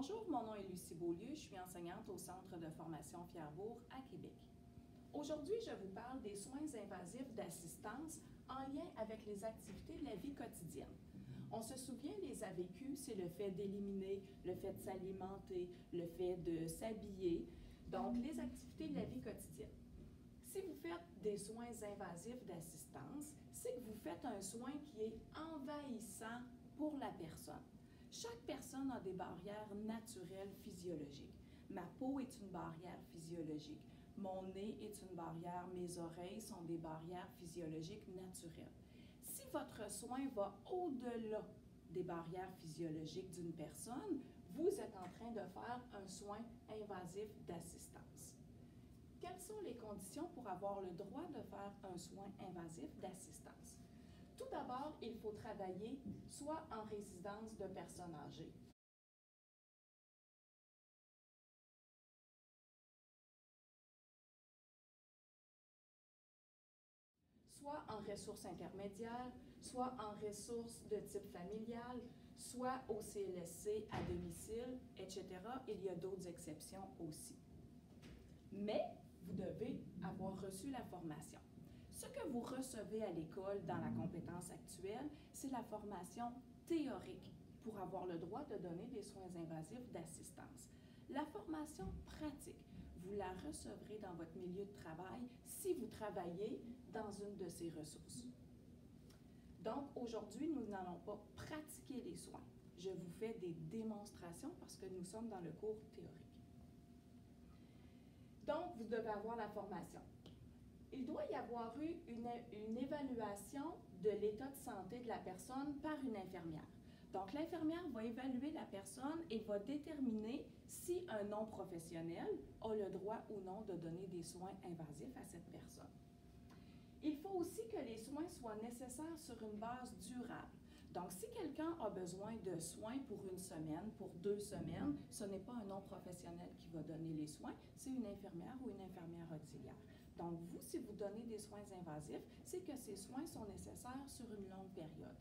Bonjour, mon nom est Lucie Beaulieu, je suis enseignante au Centre de formation Fierbourg à Québec. Aujourd'hui, je vous parle des soins invasifs d'assistance en lien avec les activités de la vie quotidienne. On se souvient, les AVQ, c'est le fait d'éliminer, le fait de s'alimenter, le fait de s'habiller, donc les activités de la vie quotidienne. Si vous faites des soins invasifs d'assistance, c'est que vous faites un soin qui est envahissant pour la personne. Chaque personne a des barrières naturelles physiologiques. Ma peau est une barrière physiologique. Mon nez est une barrière. Mes oreilles sont des barrières physiologiques naturelles. Si votre soin va au-delà des barrières physiologiques d'une personne, vous êtes en train de faire un soin invasif d'assistance. Quelles sont les conditions pour avoir le droit de faire un soin invasif d'assistance? Tout d'abord, il faut travailler soit en résidence de personnes âgées, soit en ressources intermédiaires, soit en ressources de type familial, soit au CLSC à domicile, etc. Il y a d'autres exceptions aussi. Mais vous devez avoir reçu la formation. Ce que vous recevez à l'école dans la compétence actuelle, c'est la formation théorique pour avoir le droit de donner des soins invasifs d'assistance. La formation pratique, vous la recevrez dans votre milieu de travail si vous travaillez dans une de ces ressources. Donc, aujourd'hui, nous n'allons pas pratiquer les soins. Je vous fais des démonstrations parce que nous sommes dans le cours théorique. Donc, vous devez avoir la formation. Il doit y avoir eu une évaluation de l'état de santé de la personne par une infirmière. Donc, l'infirmière va évaluer la personne et va déterminer si un non-professionnel a le droit ou non de donner des soins invasifs à cette personne. Il faut aussi que les soins soient nécessaires sur une base durable. Donc, si quelqu'un a besoin de soins pour une semaine, pour 2 semaines, ce n'est pas un non-professionnel qui va donner les soins, c'est une infirmière ou une infirmière auxiliaire. Donc, vous, si vous donnez des soins invasifs, c'est que ces soins sont nécessaires sur une longue période.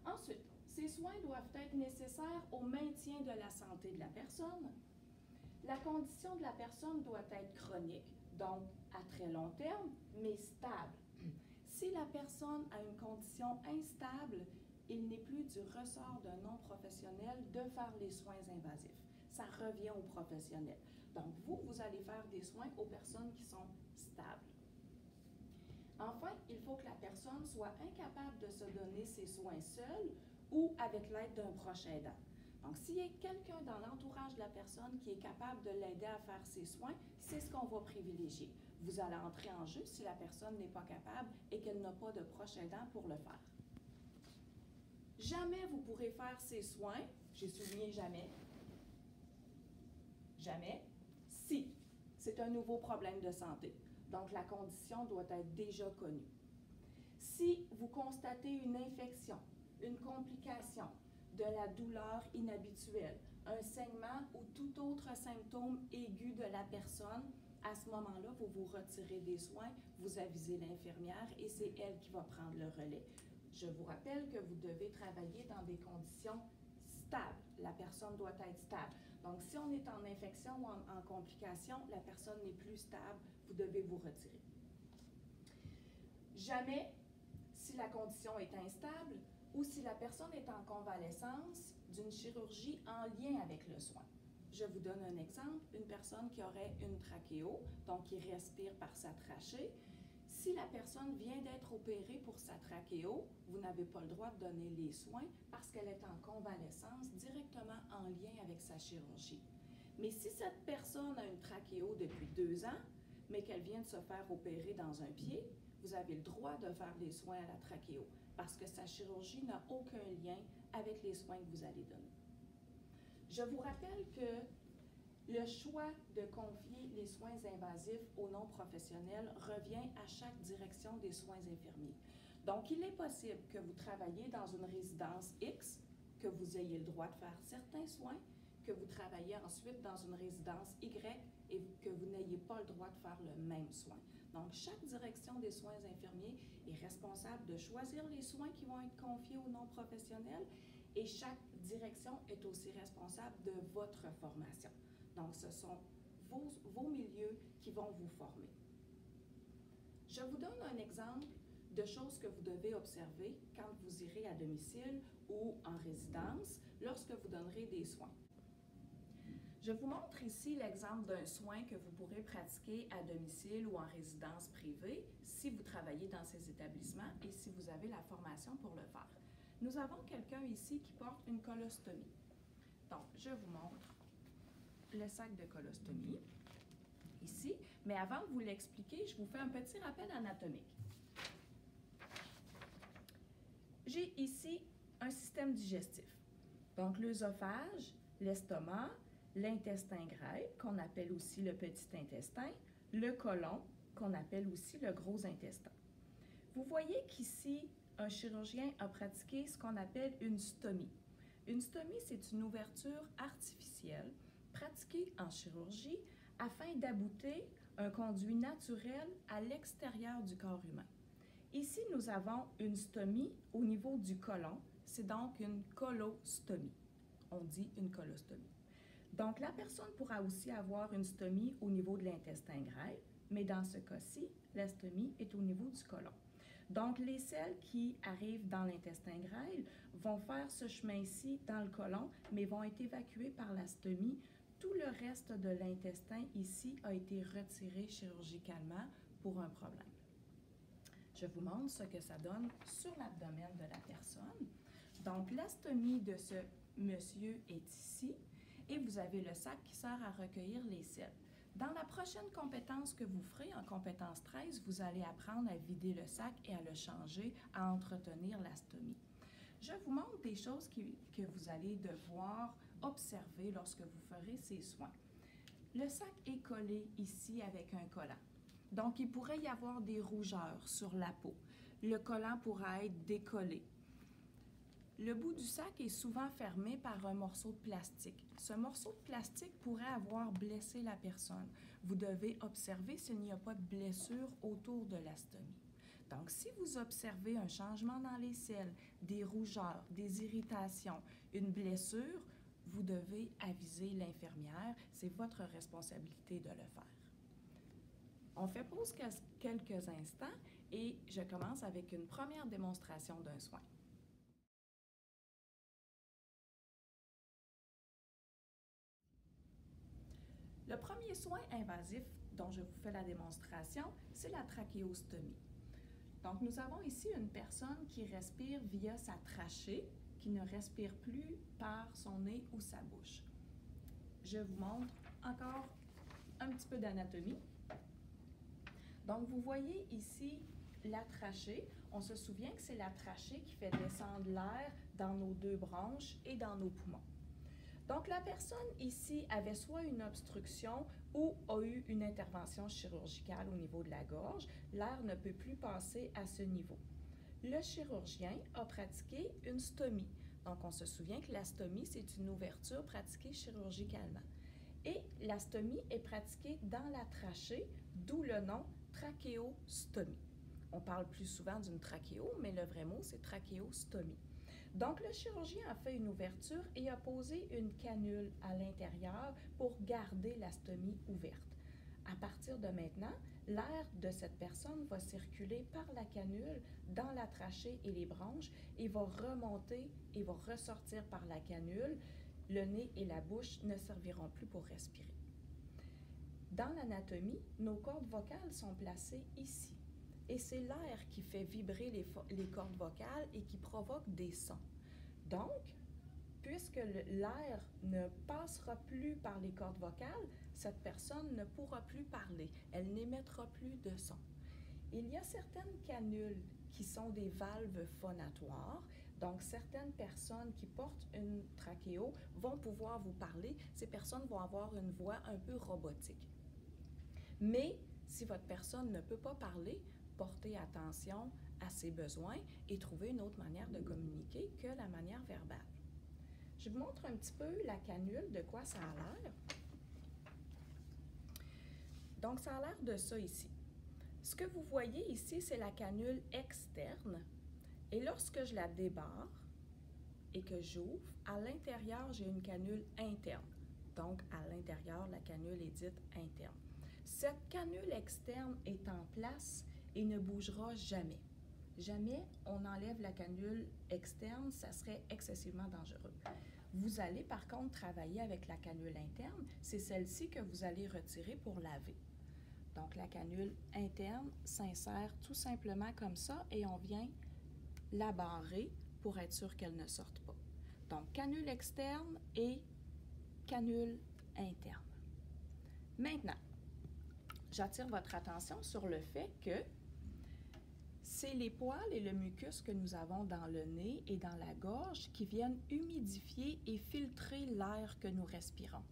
Ensuite, ces soins doivent être nécessaires au maintien de la santé de la personne. La condition de la personne doit être chronique, donc à très long terme, mais stable. Si la personne a une condition instable, il n'est plus du ressort d'un non-professionnel de faire les soins invasifs. Ça revient aux professionnels. Donc, vous allez faire des soins aux personnes qui sont stables. Enfin, il faut que la personne soit incapable de se donner ses soins seule ou avec l'aide d'un proche aidant. Donc, s'il y a quelqu'un dans l'entourage de la personne qui est capable de l'aider à faire ses soins, c'est ce qu'on va privilégier. Vous allez entrer en jeu si la personne n'est pas capable et qu'elle n'a pas de proche aidant pour le faire. Jamais vous pourrez faire ces soins, j'ai souligné jamais, si c'est un nouveau problème de santé. Donc, la condition doit être déjà connue. Si vous constatez une infection, une complication, de la douleur inhabituelle, un saignement ou tout autre symptôme aigu de la personne, à ce moment-là, vous vous retirez des soins, vous avisez l'infirmière et c'est elle qui va prendre le relais. Je vous rappelle que vous devez travailler dans des conditions stables. La personne doit être stable. Donc, si on est en infection ou en complication, la personne n'est plus stable, vous devez vous retirer. Jamais, si la condition est instable, ou si la personne est en convalescence d'une chirurgie en lien avec le soin. Je vous donne un exemple, une personne qui aurait une trachéo, donc qui respire par sa trachée. Si la personne vient d'être opérée pour sa trachéo, vous n'avez pas le droit de donner les soins parce qu'elle est en convalescence directement en lien avec sa chirurgie. Mais si cette personne a une trachéo depuis 2 ans, mais qu'elle vient de se faire opérer dans un pied, vous avez le droit de faire des soins à la trachéo parce que sa chirurgie n'a aucun lien avec les soins que vous allez donner. Je vous rappelle que le choix de confier les soins invasifs aux non-professionnels revient à chaque direction des soins infirmiers. Donc, il est possible que vous travailliez dans une résidence X, que vous ayez le droit de faire certains soins, que vous travaillez ensuite dans une résidence Y et que vous n'ayez pas le droit de faire le même soin. Donc, chaque direction des soins infirmiers est responsable de choisir les soins qui vont être confiés aux non-professionnels et chaque direction est aussi responsable de votre formation. Donc, ce sont vos milieux qui vont vous former. Je vous donne un exemple de choses que vous devez observer quand vous irez à domicile ou en résidence lorsque vous donnerez des soins. Je vous montre ici l'exemple d'un soin que vous pourrez pratiquer à domicile ou en résidence privée si vous travaillez dans ces établissements et si vous avez la formation pour le faire. Nous avons quelqu'un ici qui porte une colostomie. Donc, je vous montre le sac de colostomie ici, mais avant de vous l'expliquer, je vous fais un petit rappel anatomique. J'ai ici un système digestif, donc l'œsophage, l'estomac, l'intestin grêle, qu'on appelle aussi le petit intestin, le côlon, qu'on appelle aussi le gros intestin. Vous voyez qu'ici, un chirurgien a pratiqué ce qu'on appelle une stomie. Une stomie, c'est une ouverture artificielle pratiquée en chirurgie afin d'abouter un conduit naturel à l'extérieur du corps humain. Ici, nous avons une stomie au niveau du côlon, c'est donc une colostomie. On dit une colostomie. Donc, la personne pourra aussi avoir une stomie au niveau de l'intestin grêle, mais dans ce cas-ci, la stomie est au niveau du côlon. Donc, les selles qui arrivent dans l'intestin grêle vont faire ce chemin-ci dans le côlon, mais vont être évacuées par la stomie. Tout le reste de l'intestin ici a été retiré chirurgicalement pour un problème. Je vous montre ce que ça donne sur l'abdomen de la personne. Donc, la stomie de ce monsieur est ici et vous avez le sac qui sert à recueillir les selles. Dans la prochaine compétence que vous ferez, en compétence 13, vous allez apprendre à vider le sac et à le changer, à entretenir la stomie. Je vous montre des choses que vous allez devoir observer lorsque vous ferez ces soins. Le sac est collé ici avec un collant. Donc, il pourrait y avoir des rougeurs sur la peau. Le collant pourra être décollé. Le bout du sac est souvent fermé par un morceau de plastique. Ce morceau de plastique pourrait avoir blessé la personne. Vous devez observer s'il n'y a pas de blessure autour de la stomie. Donc, si vous observez un changement dans les selles, des rougeurs, des irritations, une blessure, vous devez aviser l'infirmière. C'est votre responsabilité de le faire. On fait pause quelques instants et je commence avec une première démonstration d'un soin. Le premier soin invasif dont je vous fais la démonstration, c'est la trachéostomie. Donc, nous avons ici une personne qui respire via sa trachée, qui ne respire plus par son nez ou sa bouche. Je vous montre encore un petit peu d'anatomie. Donc, vous voyez ici la trachée. On se souvient que c'est la trachée qui fait descendre l'air dans nos deux bronches et dans nos poumons. Donc, la personne ici avait soit une obstruction ou a eu une intervention chirurgicale au niveau de la gorge. L'air ne peut plus passer à ce niveau. Le chirurgien a pratiqué une stomie. Donc, on se souvient que la stomie, c'est une ouverture pratiquée chirurgicalement. Et la stomie est pratiquée dans la trachée, d'où le nom trachéostomie. On parle plus souvent d'une trachéo, mais le vrai mot, c'est trachéostomie. Donc, le chirurgien a fait une ouverture et a posé une canule à l'intérieur pour garder la stomie ouverte. À partir de maintenant, l'air de cette personne va circuler par la canule dans la trachée et les bronches et va remonter et va ressortir par la canule. Le nez et la bouche ne serviront plus pour respirer. Dans l'anatomie, nos cordes vocales sont placées ici. Et c'est l'air qui fait vibrer les cordes vocales et qui provoque des sons. Donc, puisque l'air ne passera plus par les cordes vocales, cette personne ne pourra plus parler. Elle n'émettra plus de son. Il y a certaines canules qui sont des valves phonatoires. Donc, certaines personnes qui portent une trachéo vont pouvoir vous parler. Ces personnes vont avoir une voix un peu robotique. Mais si votre personne ne peut pas parler, portez attention à ses besoins et trouver une autre manière de communiquer que la manière verbale. Je vous montre un petit peu la canule, de quoi ça a l'air. Donc, ça a l'air de ça ici. Ce que vous voyez ici, c'est la canule externe. Et lorsque je la débarre, et que j'ouvre, à l'intérieur, j'ai une canule interne. Donc, à l'intérieur, la canule est dite interne. Cette canule externe est en place et ne bougera jamais. Jamais on enlève la canule externe, ça serait excessivement dangereux. Vous allez par contre travailler avec la canule interne, c'est celle-ci que vous allez retirer pour laver. Donc la canule interne s'insère tout simplement comme ça et on vient la barrer pour être sûr qu'elle ne sorte pas. Donc canule externe et canule interne. Maintenant, j'attire votre attention sur le fait que c'est les poils et le mucus que nous avons dans le nez et dans la gorge qui viennent humidifier et filtrer l'air que nous respirons.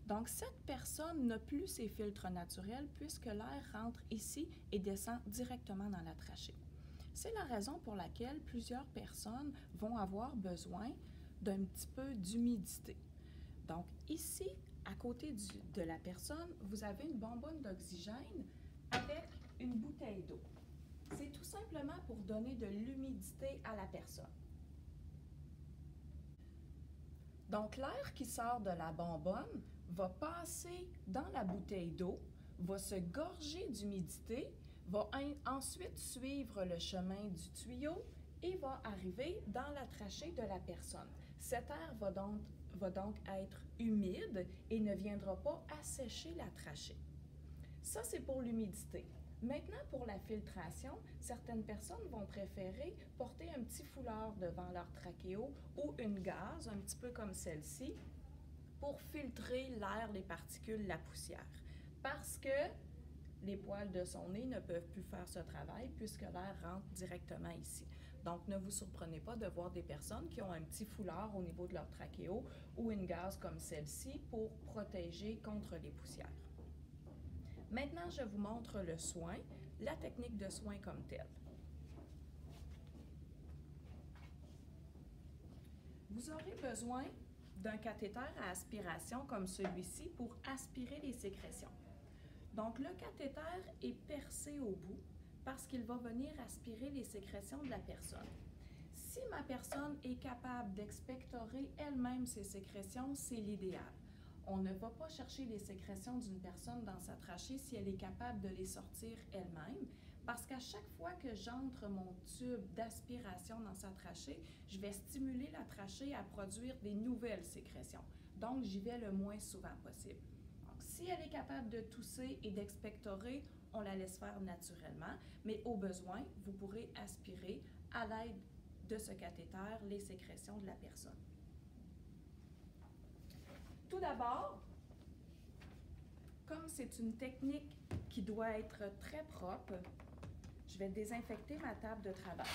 Donc, cette personne n'a plus ses filtres naturels puisque l'air rentre ici et descend directement dans la trachée. C'est la raison pour laquelle plusieurs personnes vont avoir besoin d'un petit peu d'humidité. Donc, ici, à côté de la personne, vous avez une bonbonne d'oxygène avec une bouteille d'eau. C'est tout simplement pour donner de l'humidité à la personne. Donc, l'air qui sort de la bonbonne va passer dans la bouteille d'eau, va se gorger d'humidité, va ensuite suivre le chemin du tuyau et va arriver dans la trachée de la personne. Cet air va donc être humide et ne viendra pas assécher la trachée. Ça, c'est pour l'humidité. Maintenant, pour la filtration, certaines personnes vont préférer porter un petit foulard devant leur trachéo ou une gaze, un petit peu comme celle-ci, pour filtrer l'air, les particules, la poussière. Parce que les poils de son nez ne peuvent plus faire ce travail puisque l'air rentre directement ici. Donc, ne vous surprenez pas de voir des personnes qui ont un petit foulard au niveau de leur trachéo ou une gaze comme celle-ci pour protéger contre les poussières. Maintenant, je vous montre le soin, la technique de soin comme telle. Vous aurez besoin d'un cathéter à aspiration comme celui-ci pour aspirer les sécrétions. Donc, le cathéter est percé au bout parce qu'il va venir aspirer les sécrétions de la personne. Si ma personne est capable d'expectorer elle-même ses sécrétions, c'est l'idéal. On ne va pas chercher les sécrétions d'une personne dans sa trachée si elle est capable de les sortir elle-même, parce qu'à chaque fois que j'entre mon tube d'aspiration dans sa trachée, je vais stimuler la trachée à produire des nouvelles sécrétions. Donc, j'y vais le moins souvent possible. Donc, si elle est capable de tousser et d'expectorer, on la laisse faire naturellement, mais au besoin, vous pourrez aspirer à l'aide de ce cathéter les sécrétions de la personne. Tout d'abord, comme c'est une technique qui doit être très propre, je vais désinfecter ma table de travail.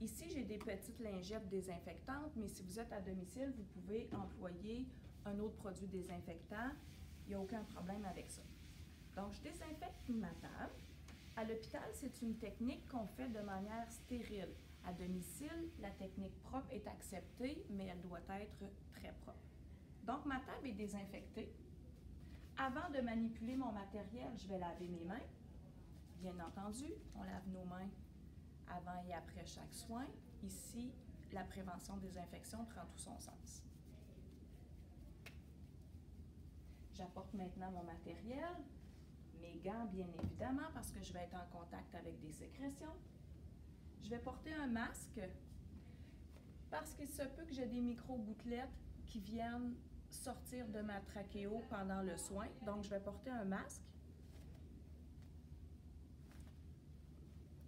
Ici, j'ai des petites lingettes désinfectantes, mais si vous êtes à domicile, vous pouvez employer un autre produit désinfectant. Il n'y a aucun problème avec ça. Donc, je désinfecte ma table. À l'hôpital, c'est une technique qu'on fait de manière stérile. À domicile, la technique propre est acceptée, mais elle doit être très propre. Donc, ma table est désinfectée. Avant de manipuler mon matériel, je vais laver mes mains. Bien entendu, on lave nos mains avant et après chaque soin. Ici, la prévention des infections prend tout son sens. J'apporte maintenant mon matériel, mes gants bien évidemment parce que je vais être en contact avec des sécrétions. Je vais porter un masque parce qu'il se peut que j'ai des micro-gouttelettes qui viennent sortir de ma trachéo pendant le soin. Donc, je vais porter un masque.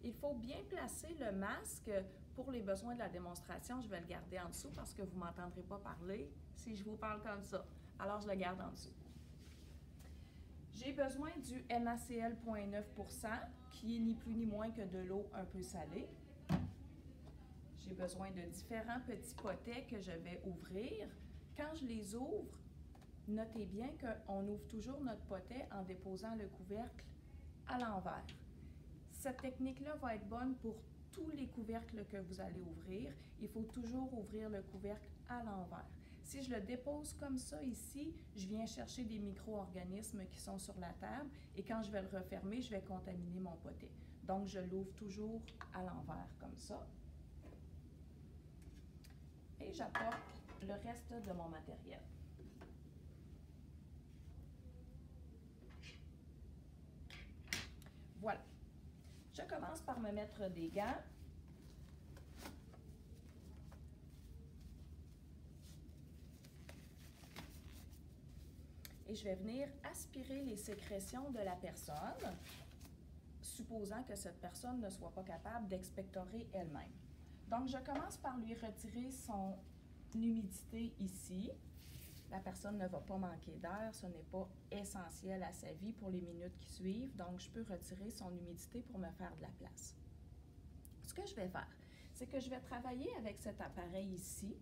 Il faut bien placer le masque pour les besoins de la démonstration. Je vais le garder en dessous parce que vous ne m'entendrez pas parler si je vous parle comme ça. Alors, je le garde en dessous. J'ai besoin du NaCl 0.9% qui est ni plus ni moins que de l'eau un peu salée. J'ai besoin de différents petits potets que je vais ouvrir. Quand je les ouvre, notez bien qu'on ouvre toujours notre potet en déposant le couvercle à l'envers. Cette technique-là va être bonne pour tous les couvercles que vous allez ouvrir. Il faut toujours ouvrir le couvercle à l'envers. Si je le dépose comme ça ici, je viens chercher des micro-organismes qui sont sur la table et quand je vais le refermer, je vais contaminer mon potet. Donc, je l'ouvre toujours à l'envers comme ça. Et et j'apporte le reste de mon matériel. Voilà. Je commence par me mettre des gants. Et je vais venir aspirer les sécrétions de la personne, supposant que cette personne ne soit pas capable d'expectorer elle-même. Donc, je commence par lui retirer son humidité ici. La personne ne va pas manquer d'air, ce n'est pas essentiel à sa vie pour les minutes qui suivent, donc je peux retirer son humidité pour me faire de la place. Ce que je vais faire, c'est que je vais travailler avec cet appareil ici.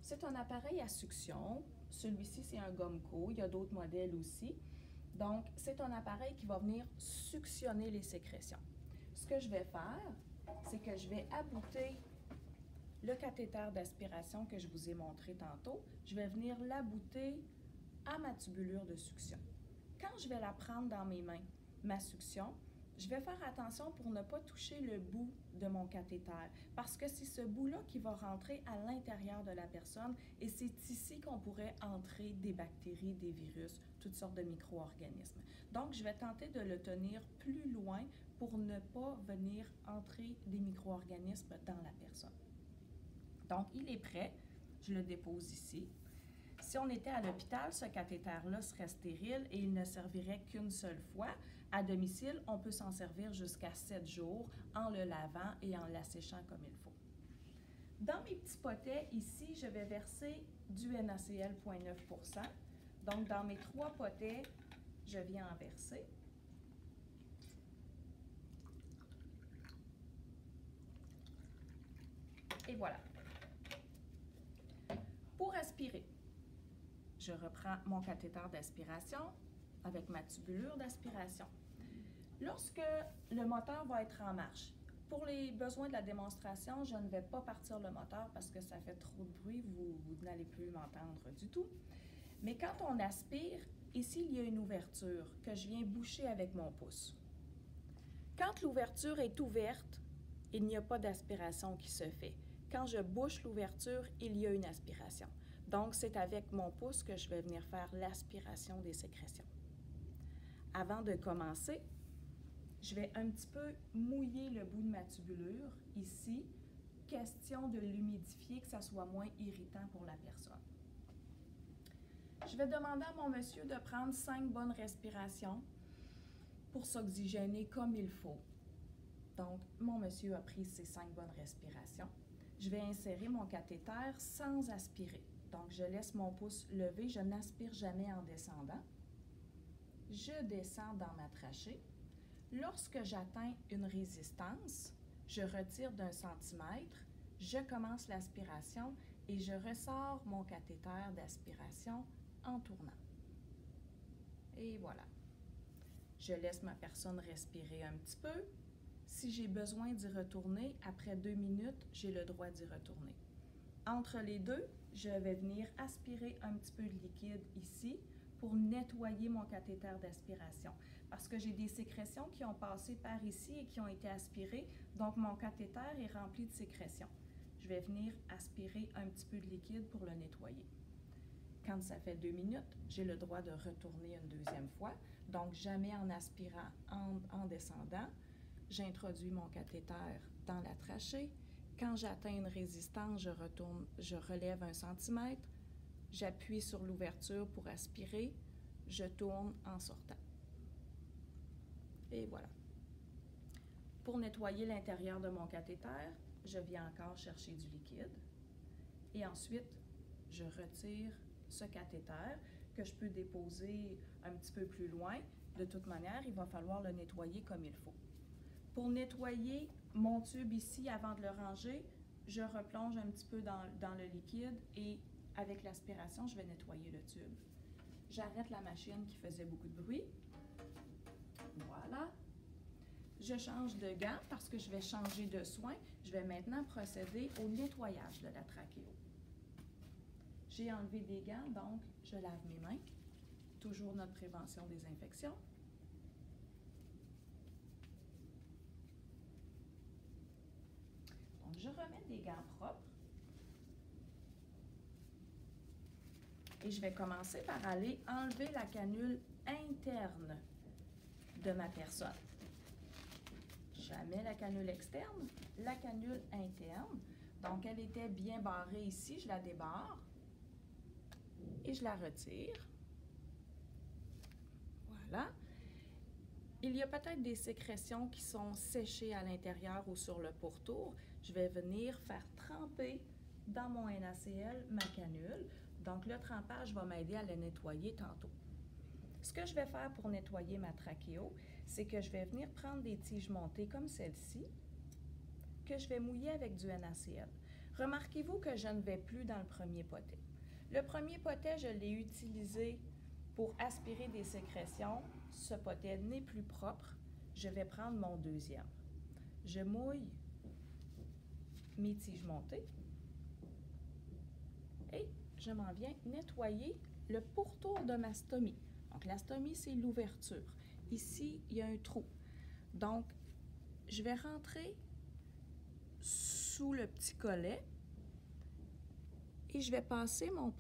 C'est un appareil à succion. Celui-ci, c'est un Gomco. Il y a d'autres modèles aussi. Donc, c'est un appareil qui va venir suctionner les sécrétions. Ce que je vais faire, c'est que je vais abouter le cathéter d'aspiration que je vous ai montré tantôt. Je vais venir l'abouter à ma tubulure de succion. Quand je vais la prendre dans mes mains, ma succion, je vais faire attention pour ne pas toucher le bout de mon cathéter, parce que c'est ce bout-là qui va rentrer à l'intérieur de la personne et c'est ici qu'on pourrait entrer des bactéries, des virus, toutes sortes de micro-organismes. Donc, je vais tenter de le tenir plus loin pour ne pas venir entrer des micro-organismes dans la personne. Donc, il est prêt. Je le dépose ici. Si on était à l'hôpital, ce cathéter-là serait stérile et il ne servirait qu'une seule fois. À domicile, on peut s'en servir jusqu'à 7 jours en le lavant et en l'asséchant comme il faut. Dans mes petits potets, ici, je vais verser du NaCl 0,9 %. Donc, dans mes 3 potets, je viens en verser. Et voilà. Pour aspirer, je reprends mon cathéter d'aspiration avec ma tubulure d'aspiration. Lorsque le moteur va être en marche, pour les besoins de la démonstration, je ne vais pas partir le moteur parce que ça fait trop de bruit, vous n'allez plus m'entendre du tout. Mais quand on aspire, ici, il y a une ouverture que je viens boucher avec mon pouce. Quand l'ouverture est ouverte, il n'y a pas d'aspiration qui se fait. Quand je bouche l'ouverture, il y a une aspiration. Donc, c'est avec mon pouce que je vais venir faire l'aspiration des sécrétions. Avant de commencer, je vais un petit peu mouiller le bout de ma tubulure, ici, question de l'humidifier, que ça soit moins irritant pour la personne. Je vais demander à mon monsieur de prendre 5 bonnes respirations pour s'oxygéner comme il faut. Donc, mon monsieur a pris ses 5 bonnes respirations. Je vais insérer mon cathéter sans aspirer. Donc, je laisse mon pouce levé, je n'aspire jamais en descendant. Je descends dans ma trachée. Lorsque j'atteins une résistance, je retire d'1 centimètre, je commence l'aspiration et je ressors mon cathéter d'aspiration en tournant. Et voilà. Je laisse ma personne respirer un petit peu. Si j'ai besoin d'y retourner, après 2 minutes, j'ai le droit d'y retourner. Entre les deux, je vais venir aspirer un petit peu de liquide ici pour nettoyer mon cathéter d'aspiration. Parce que j'ai des sécrétions qui ont passé par ici et qui ont été aspirées, donc mon cathéter est rempli de sécrétions. Je vais venir aspirer un petit peu de liquide pour le nettoyer. Quand ça fait 2 minutes, j'ai le droit de retourner une deuxième fois, donc jamais en aspirant, en descendant. J'introduis mon cathéter dans la trachée. Quand j'atteins une résistance, je relève 1 centimètre, j'appuie sur l'ouverture pour aspirer, je tourne en sortant. Et voilà. Pour nettoyer l'intérieur de mon cathéter, je viens encore chercher du liquide. Et ensuite, je retire ce cathéter que je peux déposer un petit peu plus loin. De toute manière, il va falloir le nettoyer comme il faut. Pour nettoyer mon tube ici, avant de le ranger, je replonge un petit peu dans le liquide et avec l'aspiration, je vais nettoyer le tube. J'arrête la machine qui faisait beaucoup de bruit. Voilà. Je change de gants parce que je vais changer de soin. Je vais maintenant procéder au nettoyage de la trachéo. J'ai enlevé des gants, donc je lave mes mains. Toujours notre prévention des infections. Donc, je remets des gants propres. Et je vais commencer par aller enlever la canule interne de ma personne. Jamais la canule externe, la canule interne. Donc, elle était bien barrée ici, je la débarre et je la retire. Voilà. Il y a peut-être des sécrétions qui sont séchées à l'intérieur ou sur le pourtour. Je vais venir faire tremper dans mon NaCl ma canule. Donc, le trempage va m'aider à la nettoyer tantôt. Ce que je vais faire pour nettoyer ma trachéo, c'est que je vais venir prendre des tiges montées comme celle-ci, que je vais mouiller avec du NaCl. Remarquez-vous que je ne vais plus dans le premier potet. Le premier potet, je l'ai utilisé pour aspirer des sécrétions. Ce potet n'est plus propre. Je vais prendre mon deuxième. Je mouille mes tiges montées et je m'en viens nettoyer le pourtour de ma stomie. Donc, la stomie, c'est l'ouverture. Ici, il y a un trou. Donc, je vais rentrer sous le petit collet et je vais passer ma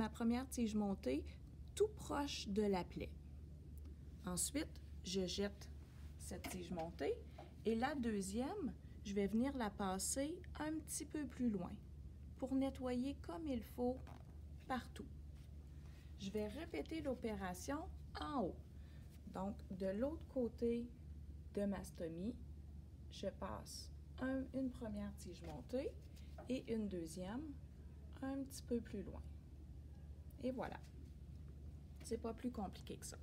première tige montée tout proche de la plaie. Ensuite, je jette cette tige montée et la deuxième, je vais venir la passer un petit peu plus loin pour nettoyer comme il faut partout. Je vais répéter l'opération en haut. Donc, de l'autre côté de ma stomie, je passe une première tige montée et une deuxième un petit peu plus loin. Et voilà. C'est pas plus compliqué que ça.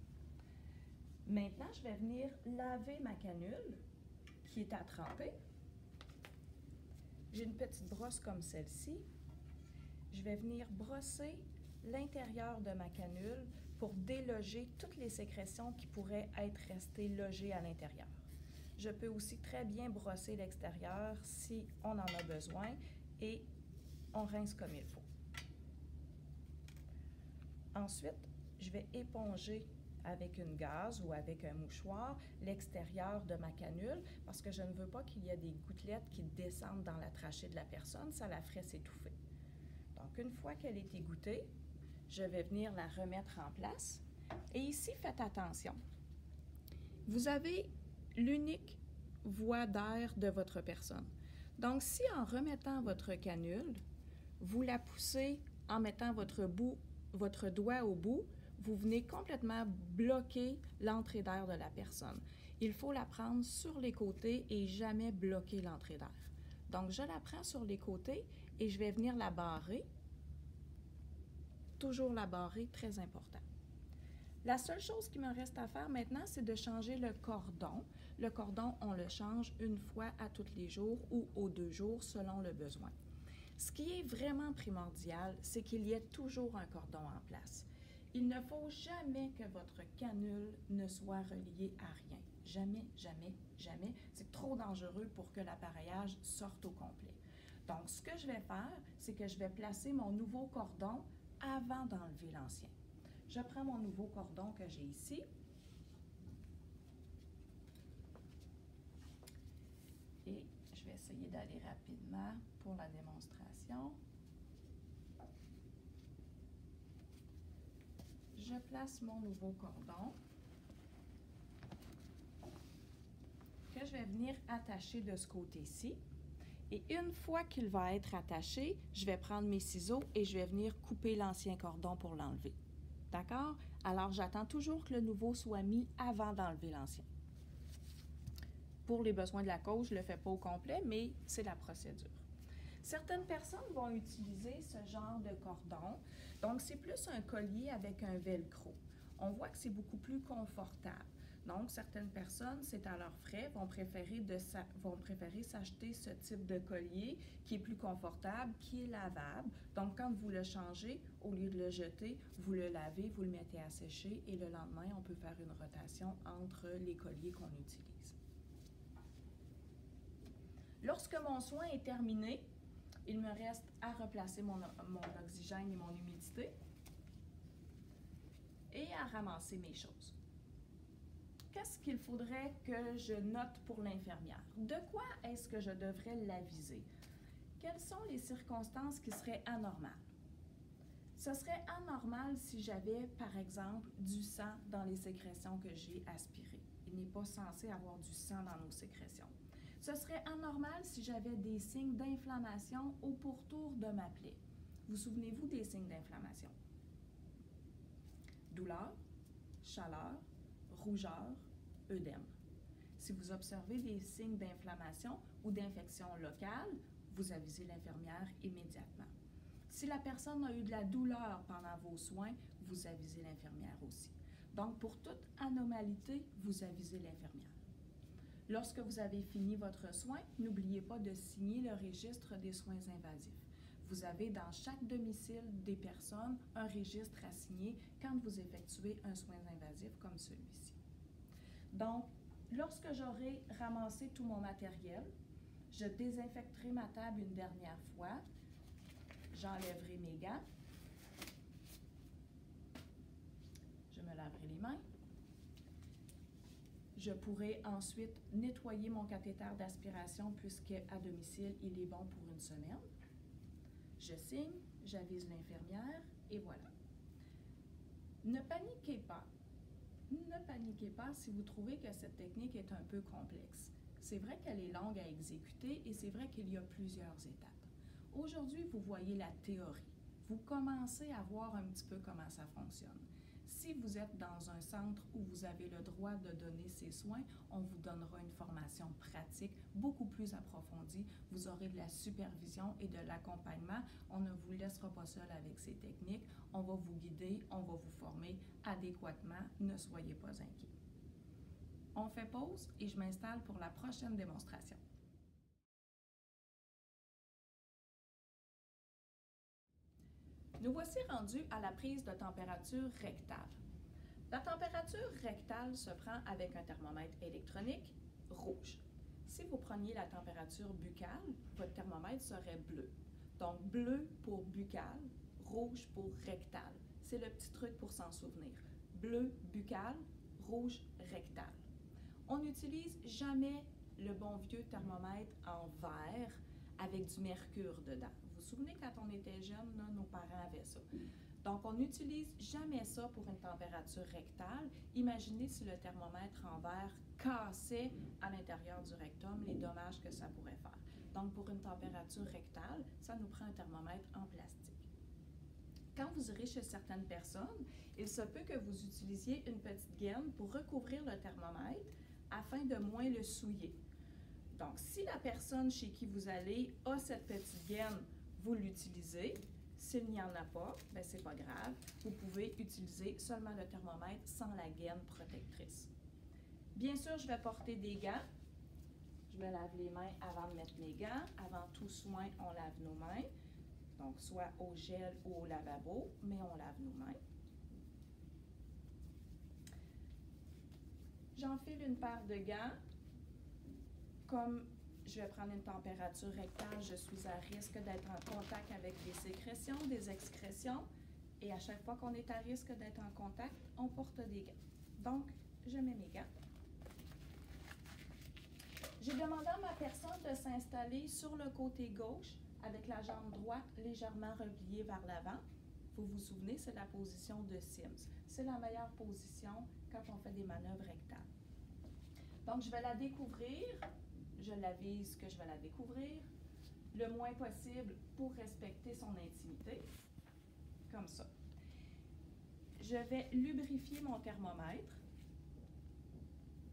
Maintenant, je vais venir laver ma canule qui est à tremper. J'ai une petite brosse comme celle-ci. Je vais venir brosser l'intérieur de ma canule pour déloger toutes les sécrétions qui pourraient être restées logées à l'intérieur. Je peux aussi très bien brosser l'extérieur si on en a besoin et on rince comme il faut. Ensuite, je vais éponger avec une gaze ou avec un mouchoir l'extérieur de ma canule parce que je ne veux pas qu'il y ait des gouttelettes qui descendent dans la trachée de la personne, ça la ferait s'étouffer. Donc, une fois qu'elle est égouttée, je vais venir la remettre en place. Et ici, faites attention. Vous avez l'unique voie d'air de votre personne. Donc, si en remettant votre canule, vous la poussez en mettant votre doigt au bout, vous venez complètement bloquer l'entrée d'air de la personne. Il faut la prendre sur les côtés et jamais bloquer l'entrée d'air. Donc, je la prends sur les côtés et je vais venir la barrer. Toujours la barrer, très important. La seule chose qui me reste à faire maintenant, c'est de changer le cordon. Le cordon, on le change une fois à tous les jours ou aux 2 jours selon le besoin. Ce qui est vraiment primordial, c'est qu'il y ait toujours un cordon en place. Il ne faut jamais que votre canule ne soit reliée à rien. Jamais, jamais, jamais. C'est trop dangereux pour que l'appareillage sorte au complet. Donc, ce que je vais faire, c'est que je vais placer mon nouveau cordon avant d'enlever l'ancien. Je prends mon nouveau cordon que j'ai ici. Et je vais essayer d'aller rapidement pour la démonstration. Je place mon nouveau cordon que je vais venir attacher de ce côté-ci. Et une fois qu'il va être attaché, je vais prendre mes ciseaux et je vais venir couper l'ancien cordon pour l'enlever. D'accord? Alors, j'attends toujours que le nouveau soit mis avant d'enlever l'ancien. Pour les besoins de la cause, je ne le fais pas au complet, mais c'est la procédure. Certaines personnes vont utiliser ce genre de cordon. Donc, c'est plus un collier avec un velcro. On voit que c'est beaucoup plus confortable. Donc, certaines personnes, c'est à leurs frais, vont préférer s'acheter ce type de collier qui est plus confortable, qui est lavable. Donc, quand vous le changez, au lieu de le jeter, vous le lavez, vous le mettez à sécher et le lendemain, on peut faire une rotation entre les colliers qu'on utilise. Lorsque mon soin est terminé, il me reste à replacer mon oxygène et mon humidité et à ramasser mes choses. Qu'est-ce qu'il faudrait que je note pour l'infirmière? De quoi est-ce que je devrais l'aviser? Quelles sont les circonstances qui seraient anormales? Ce serait anormal si j'avais, par exemple, du sang dans les sécrétions que j'ai aspirées. Il n'est pas censé avoir du sang dans nos sécrétions. Ce serait anormal si j'avais des signes d'inflammation au pourtour de ma plaie. Vous souvenez-vous des signes d'inflammation? Douleur, chaleur, rougeur, œdème. Si vous observez des signes d'inflammation ou d'infection locale, vous avisez l'infirmière immédiatement. Si la personne a eu de la douleur pendant vos soins, vous avisez l'infirmière aussi. Donc, pour toute anomalité, vous avisez l'infirmière. Lorsque vous avez fini votre soin, n'oubliez pas de signer le registre des soins invasifs. Vous avez dans chaque domicile des personnes un registre à signer quand vous effectuez un soin invasif comme celui-ci. Donc, lorsque j'aurai ramassé tout mon matériel, je désinfecterai ma table une dernière fois, j'enlèverai mes gants, je me laverai les mains. Je pourrai ensuite nettoyer mon cathéter d'aspiration puisqu'à domicile, il est bon pour une semaine. Je signe, j'avise l'infirmière et voilà. Ne paniquez pas. Ne paniquez pas si vous trouvez que cette technique est un peu complexe. C'est vrai qu'elle est longue à exécuter et c'est vrai qu'il y a plusieurs étapes. Aujourd'hui, vous voyez la théorie. Vous commencez à voir un petit peu comment ça fonctionne. Si vous êtes dans un centre où vous avez le droit de donner ces soins, on vous donnera une formation pratique beaucoup plus approfondie. Vous aurez de la supervision et de l'accompagnement. On ne vous laissera pas seul avec ces techniques. On va vous guider, on va vous former adéquatement. Ne soyez pas inquiets. On fait pause et je m'installe pour la prochaine démonstration. Nous voici rendus à la prise de température rectale. La température rectale se prend avec un thermomètre électronique rouge. Si vous preniez la température buccale, votre thermomètre serait bleu. Donc, bleu pour buccale, rouge pour rectal. C'est le petit truc pour s'en souvenir. Bleu buccal, rouge rectal. On n'utilise jamais le bon vieux thermomètre en verre avec du mercure dedans. Vous vous souvenez quand on était jeune, là, nos parents avaient ça. Donc, on n'utilise jamais ça pour une température rectale. Imaginez si le thermomètre en verre cassait à l'intérieur du rectum, les dommages que ça pourrait faire. Donc, pour une température rectale, ça nous prend un thermomètre en plastique. Quand vous irez chez certaines personnes, il se peut que vous utilisiez une petite gaine pour recouvrir le thermomètre afin de moins le souiller. Donc, si la personne chez qui vous allez a cette petite gaine, vous l'utilisez. S'il n'y en a pas, bien, c'est pas grave. Vous pouvez utiliser seulement le thermomètre sans la gaine protectrice. Bien sûr, je vais porter des gants. Je me lave les mains avant de mettre mes gants. Avant tout soin, on lave nos mains. Donc, soit au gel ou au lavabo, mais on lave nos mains. J'enfile une paire de gants. Comme je vais prendre une température rectale, je suis à risque d'être en contact avec des sécrétions, des excrétions. Et à chaque fois qu'on est à risque d'être en contact, on porte des gants. Donc, je mets mes gants. J'ai demandé à ma personne de s'installer sur le côté gauche avec la jambe droite légèrement repliée vers l'avant. Vous vous souvenez, c'est la position de Sims. C'est la meilleure position quand on fait des manœuvres rectales. Donc, je vais la découvrir. Je l'avise que je vais la découvrir le moins possible pour respecter son intimité, comme ça. Je vais lubrifier mon thermomètre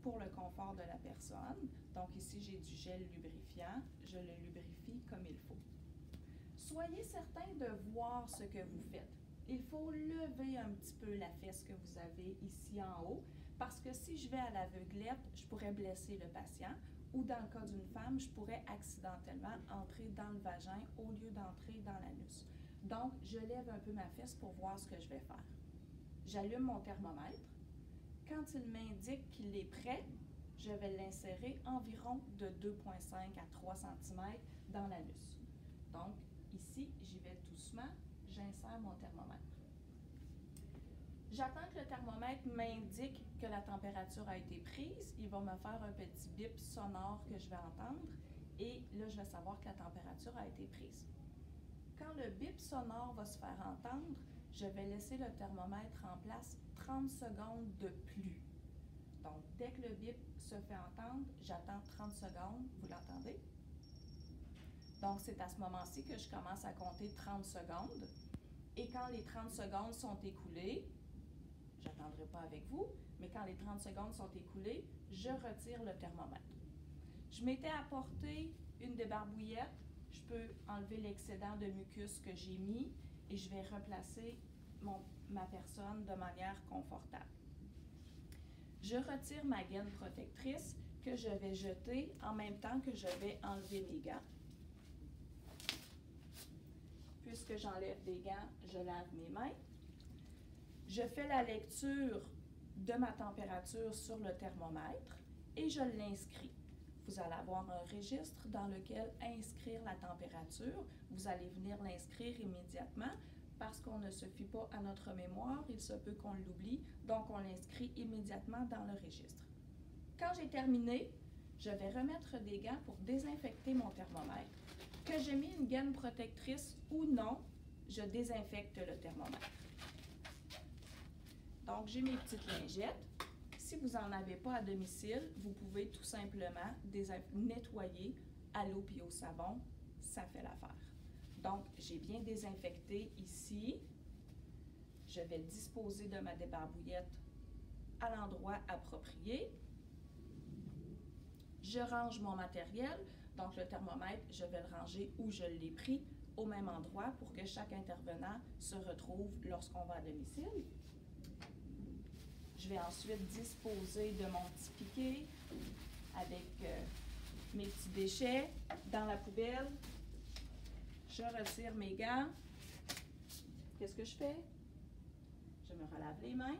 pour le confort de la personne. Donc ici, j'ai du gel lubrifiant. Je le lubrifie comme il faut. Soyez certain de voir ce que vous faites. Il faut lever un petit peu la fesse que vous avez ici en haut, parce que si je vais à l'aveuglette, je pourrais blesser le patient. Ou dans le cas d'une femme, je pourrais accidentellement entrer dans le vagin au lieu d'entrer dans l'anus. Donc, je lève un peu ma fesse pour voir ce que je vais faire. J'allume mon thermomètre. Quand il m'indique qu'il est prêt, je vais l'insérer environ de 2,5 à 3 cm dans l'anus. Donc, ici, j'y vais doucement, j'insère mon thermomètre. J'attends que le thermomètre m'indique que la température a été prise. Il va me faire un petit bip sonore que je vais entendre et là, je vais savoir que la température a été prise. Quand le bip sonore va se faire entendre, je vais laisser le thermomètre en place 30 secondes de plus. Donc, dès que le bip se fait entendre, j'attends 30 secondes. Vous l'entendez? Donc, c'est à ce moment-ci que je commence à compter 30 secondes. Et quand les 30 secondes sont écoulées, je n'attendrai pas avec vous, mais quand les 30 secondes sont écoulées, je retire le thermomètre. Je m'étais apporté une débarbouillette. Je peux enlever l'excédent de mucus que j'ai mis et je vais replacer ma personne de manière confortable. Je retire ma gaine protectrice que je vais jeter en même temps que je vais enlever mes gants. Puisque j'enlève des gants, je lave mes mains. Je fais la lecture de ma température sur le thermomètre et je l'inscris. Vous allez avoir un registre dans lequel inscrire la température. Vous allez venir l'inscrire immédiatement parce qu'on ne se fie pas à notre mémoire. Il se peut qu'on l'oublie, donc on l'inscrit immédiatement dans le registre. Quand j'ai terminé, je vais remettre des gants pour désinfecter mon thermomètre. Que j'ai mis une gaine protectrice ou non, je désinfecte le thermomètre. Donc, j'ai mes petites lingettes. Si vous n'en avez pas à domicile, vous pouvez tout simplement nettoyer à l'eau et au savon. Ça fait l'affaire. Donc, j'ai bien désinfecté ici. Je vais disposer de ma débarbouillette à l'endroit approprié. Je range mon matériel. Donc, le thermomètre, je vais le ranger où je l'ai pris, au même endroit pour que chaque intervenant se retrouve lorsqu'on va à domicile. Je vais ensuite disposer de mon petit piquet avec mes petits déchets dans la poubelle. Je retire mes gants. Qu'est-ce que je fais? Je me relave les mains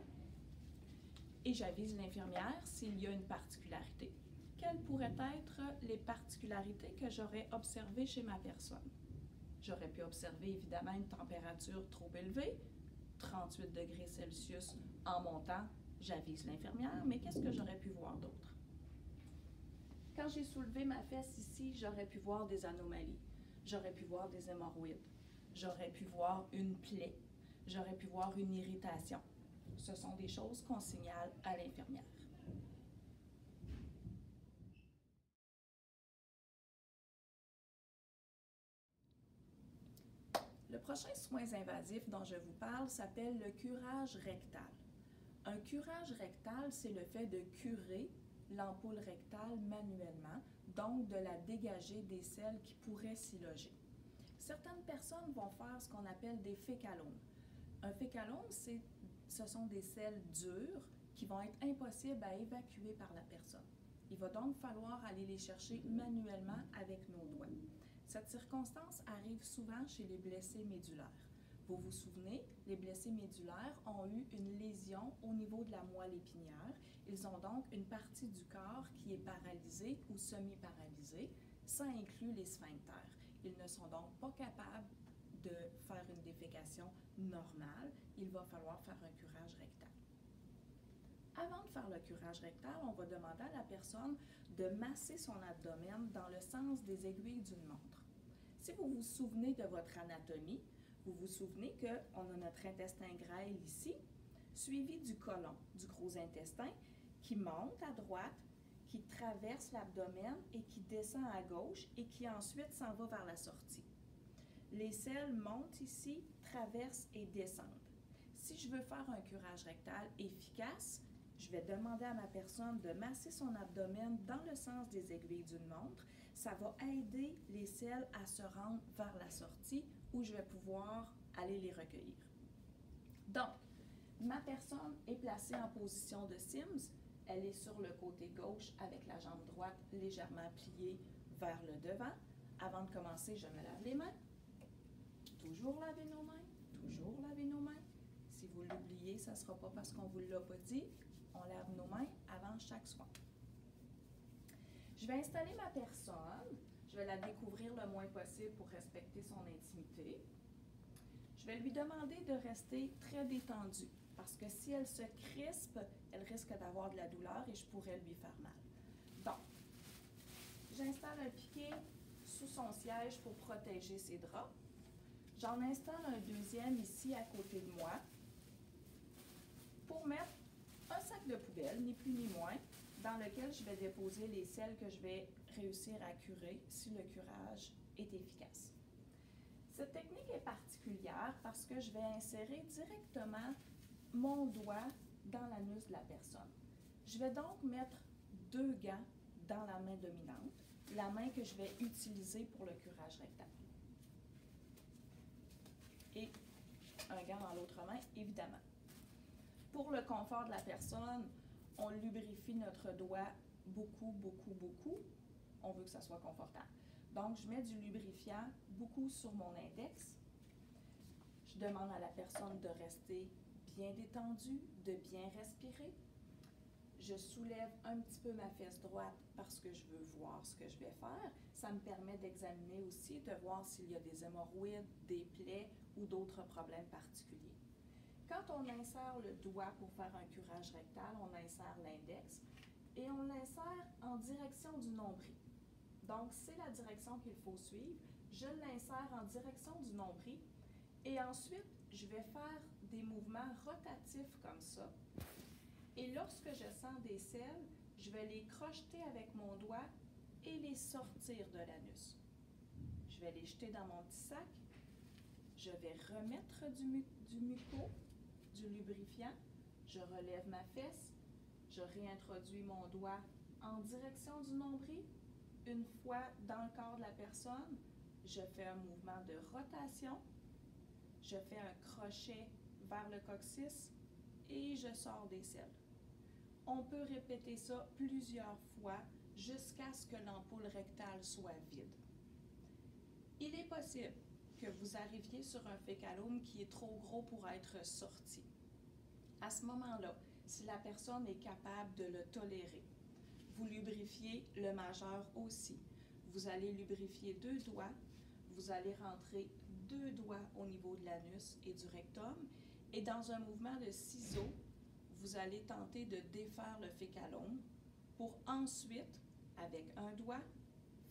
et j'avise l'infirmière s'il y a une particularité. Quelles pourraient être les particularités que j'aurais observées chez ma personne? J'aurais pu observer évidemment une température trop élevée, 38 degrés Celsius en montant. J'avise l'infirmière, mais qu'est-ce que j'aurais pu voir d'autre? Quand j'ai soulevé ma fesse ici, j'aurais pu voir des anomalies. J'aurais pu voir des hémorroïdes. J'aurais pu voir une plaie. J'aurais pu voir une irritation. Ce sont des choses qu'on signale à l'infirmière. Le prochain soin invasif dont je vous parle s'appelle le curage rectal. Un curage rectal, c'est le fait de curer l'ampoule rectale manuellement, donc de la dégager des selles qui pourraient s'y loger. Certaines personnes vont faire ce qu'on appelle des fécalomes. Un fécalome, ce sont des selles dures qui vont être impossibles à évacuer par la personne. Il va donc falloir aller les chercher manuellement avec nos doigts. Cette circonstance arrive souvent chez les blessés médulaires. Vous vous souvenez, les blessés médulaires ont eu une lésion au niveau de la moelle épinière. Ils ont donc une partie du corps qui est paralysée ou semi-paralysée. Ça inclut les sphincters. Ils ne sont donc pas capables de faire une défécation normale. Il va falloir faire un curage rectal. Avant de faire le curage rectal, on va demander à la personne de masser son abdomen dans le sens des aiguilles d'une montre. Si vous vous souvenez de votre anatomie, vous vous souvenez qu'on a notre intestin grêle ici, suivi du côlon, du gros intestin, qui monte à droite, qui traverse l'abdomen et qui descend à gauche et qui ensuite s'en va vers la sortie. Les selles montent ici, traversent et descendent. Si je veux faire un curage rectal efficace, je vais demander à ma personne de masser son abdomen dans le sens des aiguilles d'une montre. Ça va aider les selles à se rendre vers la sortie où je vais pouvoir aller les recueillir. Donc, ma personne est placée en position de Sims. Elle est sur le côté gauche avec la jambe droite légèrement pliée vers le devant. Avant de commencer, je me lave les mains. Toujours laver nos mains, toujours laver nos mains. Si vous l'oubliez, ça ne sera pas parce qu'on ne vous l'a pas dit. On lave nos mains avant chaque soin. Je vais installer ma personne. Je vais la découvrir le moins possible pour respecter son intimité. Je vais lui demander de rester très détendue parce que si elle se crispe, elle risque d'avoir de la douleur et je pourrais lui faire mal. Donc, j'installe un piquet sous son siège pour protéger ses draps. J'en installe un deuxième ici à côté de moi pour mettre un sac de poubelle, ni plus ni moins, dans lequel je vais déposer les sels que je vais réussir à curer si le curage est efficace. Cette technique est particulière parce que je vais insérer directement mon doigt dans l'anus de la personne. Je vais donc mettre 2 gants dans la main dominante, la main que je vais utiliser pour le curage rectal. Et un gant dans l'autre main, évidemment. Pour le confort de la personne, on lubrifie notre doigt beaucoup. On veut que ça soit confortable. Donc, je mets du lubrifiant beaucoup sur mon index. Je demande à la personne de rester bien détendue, de bien respirer. Je soulève un petit peu ma fesse droite parce que je veux voir ce que je vais faire. Ça me permet d'examiner aussi, de voir s'il y a des hémorroïdes, des plaies ou d'autres problèmes particuliers. Quand on insère le doigt pour faire un curage rectal, on insère l'index et on l'insère en direction du nombril. Donc, c'est la direction qu'il faut suivre. Je l'insère en direction du nombril et ensuite, je vais faire des mouvements rotatifs comme ça. Et lorsque je sens des selles, je vais les crocheter avec mon doigt et les sortir de l'anus. Je vais les jeter dans mon petit sac. Je vais remettre du muco, du lubrifiant. Je relève ma fesse. Je réintroduis mon doigt en direction du nombril. Une fois dans le corps de la personne, je fais un mouvement de rotation. Je fais un crochet vers le coccyx et je sors des selles. On peut répéter ça plusieurs fois jusqu'à ce que l'ampoule rectale soit vide. Il est possible que vous arriviez sur un fécalome qui est trop gros pour être sorti. À ce moment-là, si la personne est capable de le tolérer, vous lubrifiez le majeur aussi. Vous allez lubrifier 2 doigts, vous allez rentrer 2 doigts au niveau de l'anus et du rectum, et dans un mouvement de ciseaux, vous allez tenter de défaire le fécalome pour ensuite, avec un doigt,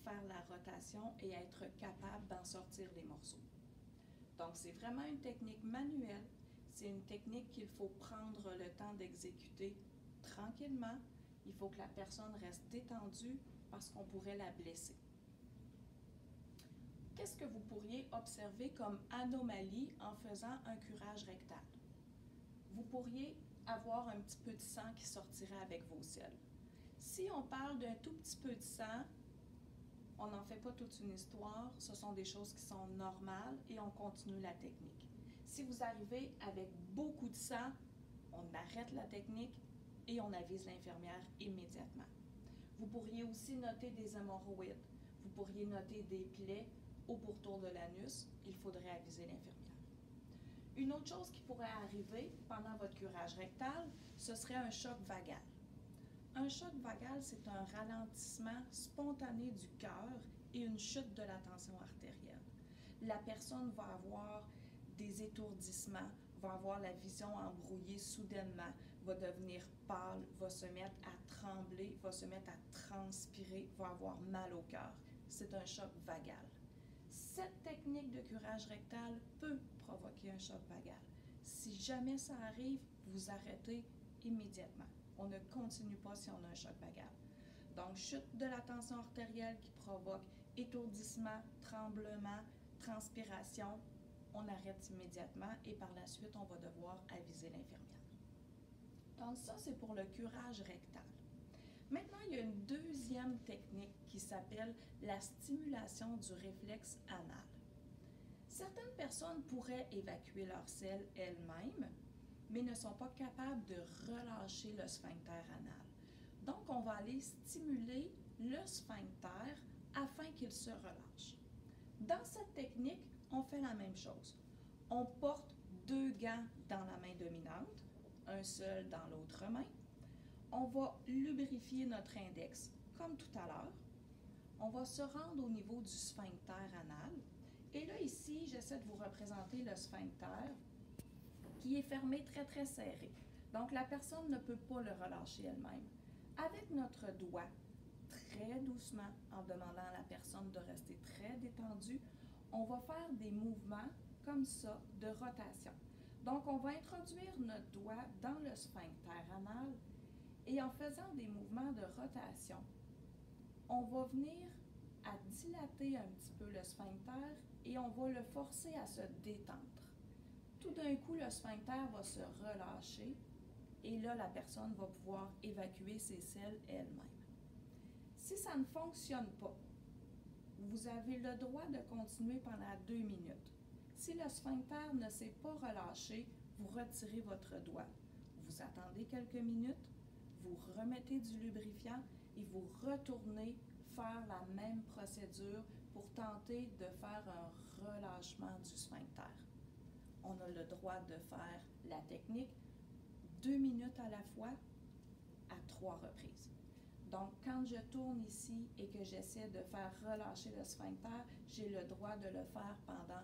faire la rotation et être capable d'en sortir les morceaux. Donc, c'est vraiment une technique manuelle. C'est une technique qu'il faut prendre le temps d'exécuter tranquillement. Il faut que la personne reste détendue parce qu'on pourrait la blesser. Qu'est-ce que vous pourriez observer comme anomalie en faisant un curage rectal? Vous pourriez avoir un petit peu de sang qui sortirait avec vos selles. Si on parle d'un tout petit peu de sang, on n'en fait pas toute une histoire, ce sont des choses qui sont normales et on continue la technique. Si vous arrivez avec beaucoup de sang, on arrête la technique et on avise l'infirmière immédiatement. Vous pourriez aussi noter des hémorroïdes, vous pourriez noter des plaies au pourtour de l'anus, il faudrait aviser l'infirmière. Une autre chose qui pourrait arriver pendant votre curage rectal, ce serait un choc vagal. Un choc vagal, c'est un ralentissement spontané du cœur et une chute de la tension artérielle. La personne va avoir des étourdissements, va avoir la vision embrouillée soudainement, va devenir pâle, va se mettre à trembler, va se mettre à transpirer, va avoir mal au cœur. C'est un choc vagal. Cette technique de curage rectal peut provoquer un choc vagal. Si jamais ça arrive, vous arrêtez immédiatement. On ne continue pas si on a un choc vagal. Donc, chute de la tension artérielle qui provoque étourdissement, tremblement, transpiration, on arrête immédiatement et par la suite, on va devoir aviser l'infirmière. Donc, ça, c'est pour le curage rectal. Maintenant, il y a une deuxième technique qui s'appelle la stimulation du réflexe anal. Certaines personnes pourraient évacuer leurs selles elles-mêmes, mais ne sont pas capables de relâcher le sphincter anal. Donc, on va aller stimuler le sphincter afin qu'il se relâche. Dans cette technique, on fait la même chose. On porte 2 gants dans la main dominante, un seul dans l'autre main. On va lubrifier notre index, comme tout à l'heure. On va se rendre au niveau du sphincter anal. Et là, ici, j'essaie de vous représenter le sphincter qui est fermé très serré. Donc, la personne ne peut pas le relâcher elle-même. Avec notre doigt, très doucement, en demandant à la personne de rester très détendue, on va faire des mouvements comme ça, de rotation. Donc, on va introduire notre doigt dans le sphincter anal et en faisant des mouvements de rotation, on va venir à dilater un petit peu le sphincter et on va le forcer à se détendre. Tout d'un coup, le sphincter va se relâcher et là, la personne va pouvoir évacuer ses selles elle-même. Si ça ne fonctionne pas, vous avez le droit de continuer pendant 2 minutes. Si le sphincter ne s'est pas relâché, vous retirez votre doigt. Vous attendez quelques minutes, vous remettez du lubrifiant et vous retournez faire la même procédure pour tenter de faire un relâchement du sphincter. On a le droit de faire la technique 2 minutes à la fois à 3 reprises. Donc, quand je tourne ici et que j'essaie de faire relâcher le sphincter, j'ai le droit de le faire pendant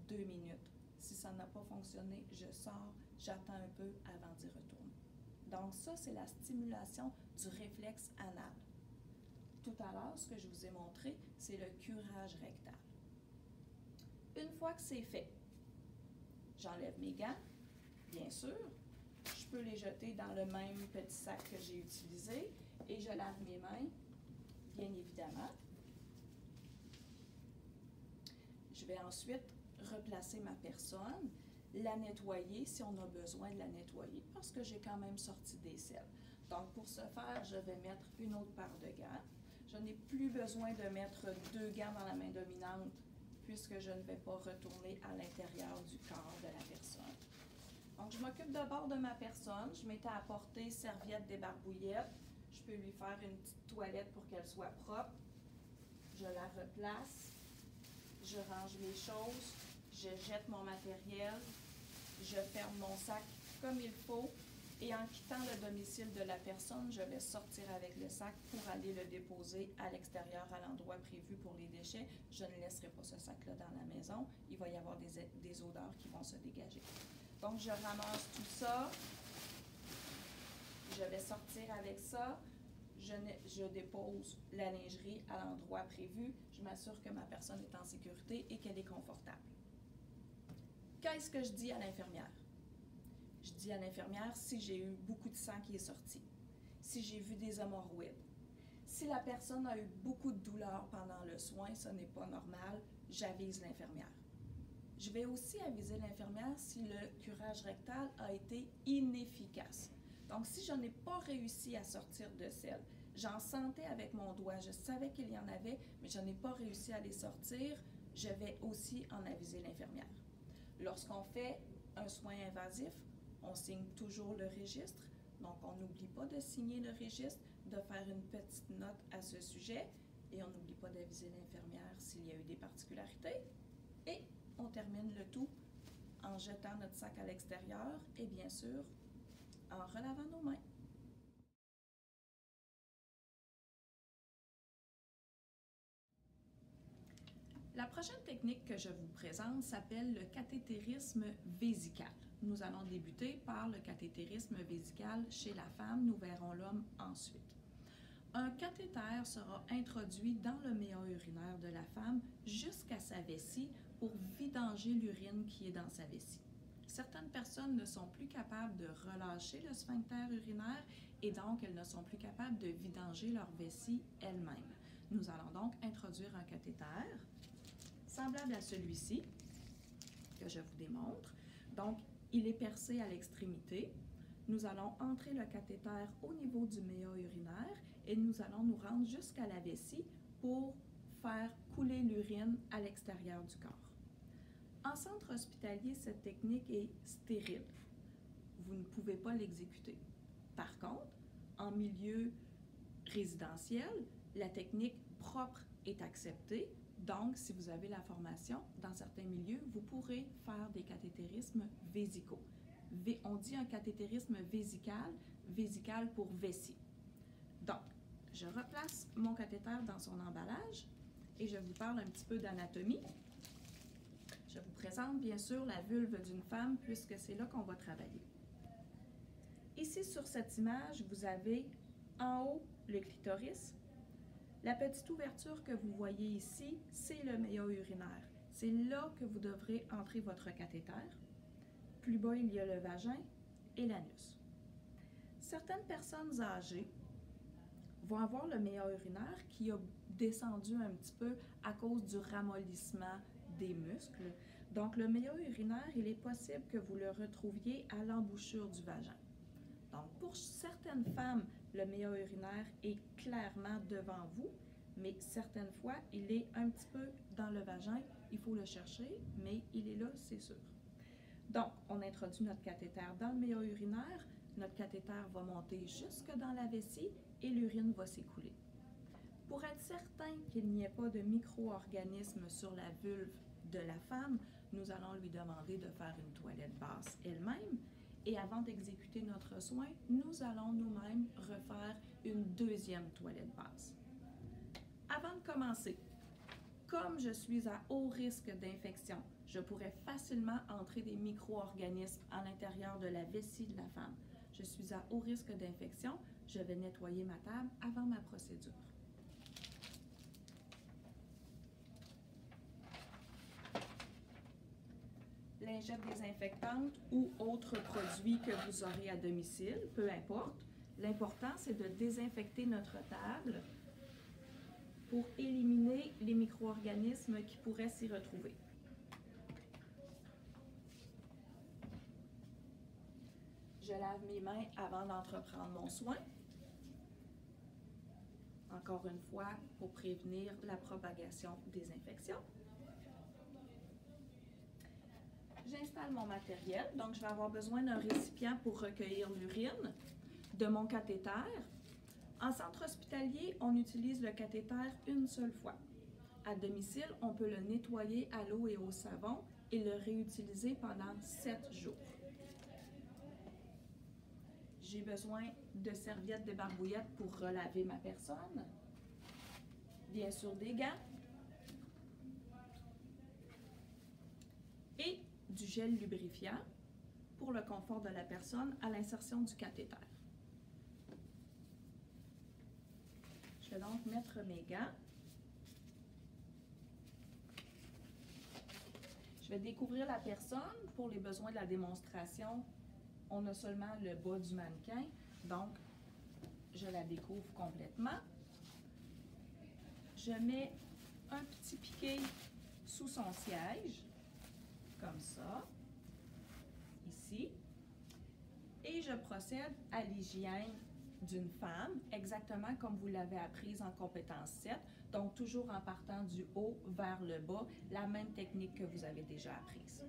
2 minutes. Si ça n'a pas fonctionné, je sors, j'attends un peu avant d'y retourner. Donc, ça, c'est la stimulation du réflexe anal. Tout à l'heure, ce que je vous ai montré, c'est le curage rectal. Une fois que c'est fait, j'enlève mes gants, bien sûr. Je peux les jeter dans le même petit sac que j'ai utilisé et je lave mes mains, bien évidemment. Je vais ensuite replacer ma personne, la nettoyer si on a besoin de la nettoyer parce que j'ai quand même sorti des selles. Donc, pour ce faire, je vais mettre une autre paire de gants. Je n'ai plus besoin de mettre 2 gants dans la main dominante puisque je ne vais pas retourner à l'intérieur du corps de la personne. Donc, je m'occupe d'abord de ma personne. Je m'étais apporté serviette débarbouillette. Je peux lui faire une petite toilette pour qu'elle soit propre. Je la replace. Je range mes choses. Je jette mon matériel. Je ferme mon sac comme il faut. Et en quittant le domicile de la personne, je vais sortir avec le sac pour aller le déposer à l'extérieur, à l'endroit prévu pour les déchets. Je ne laisserai pas ce sac-là dans la maison. Il va y avoir des odeurs qui vont se dégager. Donc, je ramasse tout ça. Je vais sortir avec ça. Je dépose la lingerie à l'endroit prévu. Je m'assure que ma personne est en sécurité et qu'elle est confortable. Qu'est-ce que je dis à l'infirmière? Je dis à l'infirmière si j'ai eu beaucoup de sang qui est sorti, si j'ai vu des hémorroïdes. Si la personne a eu beaucoup de douleur pendant le soin, ce n'est pas normal, j'avise l'infirmière. Je vais aussi aviser l'infirmière si le curage rectal a été inefficace. Donc, si je n'ai pas réussi à sortir de selles, j'en sentais avec mon doigt, je savais qu'il y en avait, mais je n'ai pas réussi à les sortir, je vais aussi en aviser l'infirmière. Lorsqu'on fait un soin invasif, on signe toujours le registre, donc on n'oublie pas de signer le registre, de faire une petite note à ce sujet, et on n'oublie pas d'aviser l'infirmière s'il y a eu des particularités, et on termine le tout en jetant notre sac à l'extérieur et bien sûr en relavant nos mains. La prochaine technique que je vous présente s'appelle le cathétérisme vésical. Nous allons débuter par le cathétérisme vésical chez la femme, nous verrons l'homme ensuite. Un cathéter sera introduit dans le méa urinaire de la femme jusqu'à sa vessie pour vidanger l'urine qui est dans sa vessie. Certaines personnes ne sont plus capables de relâcher le sphincter urinaire et donc elles ne sont plus capables de vidanger leur vessie elles-mêmes. Nous allons donc introduire un cathéter semblable à celui-ci que je vous démontre. Donc, il est percé à l'extrémité. Nous allons entrer le cathéter au niveau du méa urinaire et nous allons nous rendre jusqu'à la vessie pour faire couler l'urine à l'extérieur du corps. En centre hospitalier, cette technique est stérile. Vous ne pouvez pas l'exécuter. Par contre, en milieu résidentiel, la technique propre est acceptée. Donc, si vous avez la formation, dans certains milieux, vous pourrez faire des cathétérismes vésicaux. On dit un cathétérisme vésical, vésical pour vessie. Donc, je replace mon cathéter dans son emballage et je vous parle un petit peu d'anatomie. Je vous présente bien sûr la vulve d'une femme puisque c'est là qu'on va travailler. Ici, sur cette image, vous avez en haut le clitoris. La petite ouverture que vous voyez ici, c'est le méa urinaire. c'est là que vous devrez entrer votre cathéter. Plus bas, il y a le vagin et l'anus. Certaines personnes âgées vont avoir le méa urinaire qui a descendu un petit peu à cause du ramollissement des muscles. Donc, le méa urinaire, il est possible que vous le retrouviez à l'embouchure du vagin. Donc, pour certaines femmes, le méa urinaire est clairement devant vous, mais certaines fois, il est un petit peu dans le vagin. Il faut le chercher, mais il est là, c'est sûr. Donc, on introduit notre cathéter dans le méa urinaire. Notre cathéter va monter jusque dans la vessie et l'urine va s'écouler. Pour être certain qu'il n'y ait pas de micro-organismes sur la vulve de la femme, nous allons lui demander de faire une toilette basse elle-même. Et avant d'exécuter notre soin, nous allons nous-mêmes refaire une deuxième toilette basse. Avant de commencer, comme je suis à haut risque d'infection, je pourrais facilement entrer des micro-organismes à l'intérieur de la vessie de la femme. Je suis à haut risque d'infection, je vais nettoyer ma table avant ma procédure. Lingette désinfectante ou autres produits que vous aurez à domicile, peu importe. L'important, c'est de désinfecter notre table pour éliminer les micro-organismes qui pourraient s'y retrouver. Je lave mes mains avant d'entreprendre mon soin. Encore une fois, pour prévenir la propagation des infections. J'installe mon matériel, donc je vais avoir besoin d'un récipient pour recueillir l'urine, de mon cathéter. En centre hospitalier, on utilise le cathéter une seule fois. À domicile, on peut le nettoyer à l'eau et au savon et le réutiliser pendant 7 jours. J'ai besoin de serviettes débarbouillettes pour relaver ma personne. Bien sûr, des gants. Et du gel lubrifiant pour le confort de la personne à l'insertion du cathéter. Je vais donc mettre mes gants. Je vais découvrir la personne. Pour les besoins de la démonstration, on a seulement le bas du mannequin, donc je la découvre complètement. Je mets un petit piquet sous son siège, comme ça, ici, et je procède à l'hygiène d'une femme, exactement comme vous l'avez apprise en compétence 7, donc toujours en partant du haut vers le bas, la même technique que vous avez déjà apprise.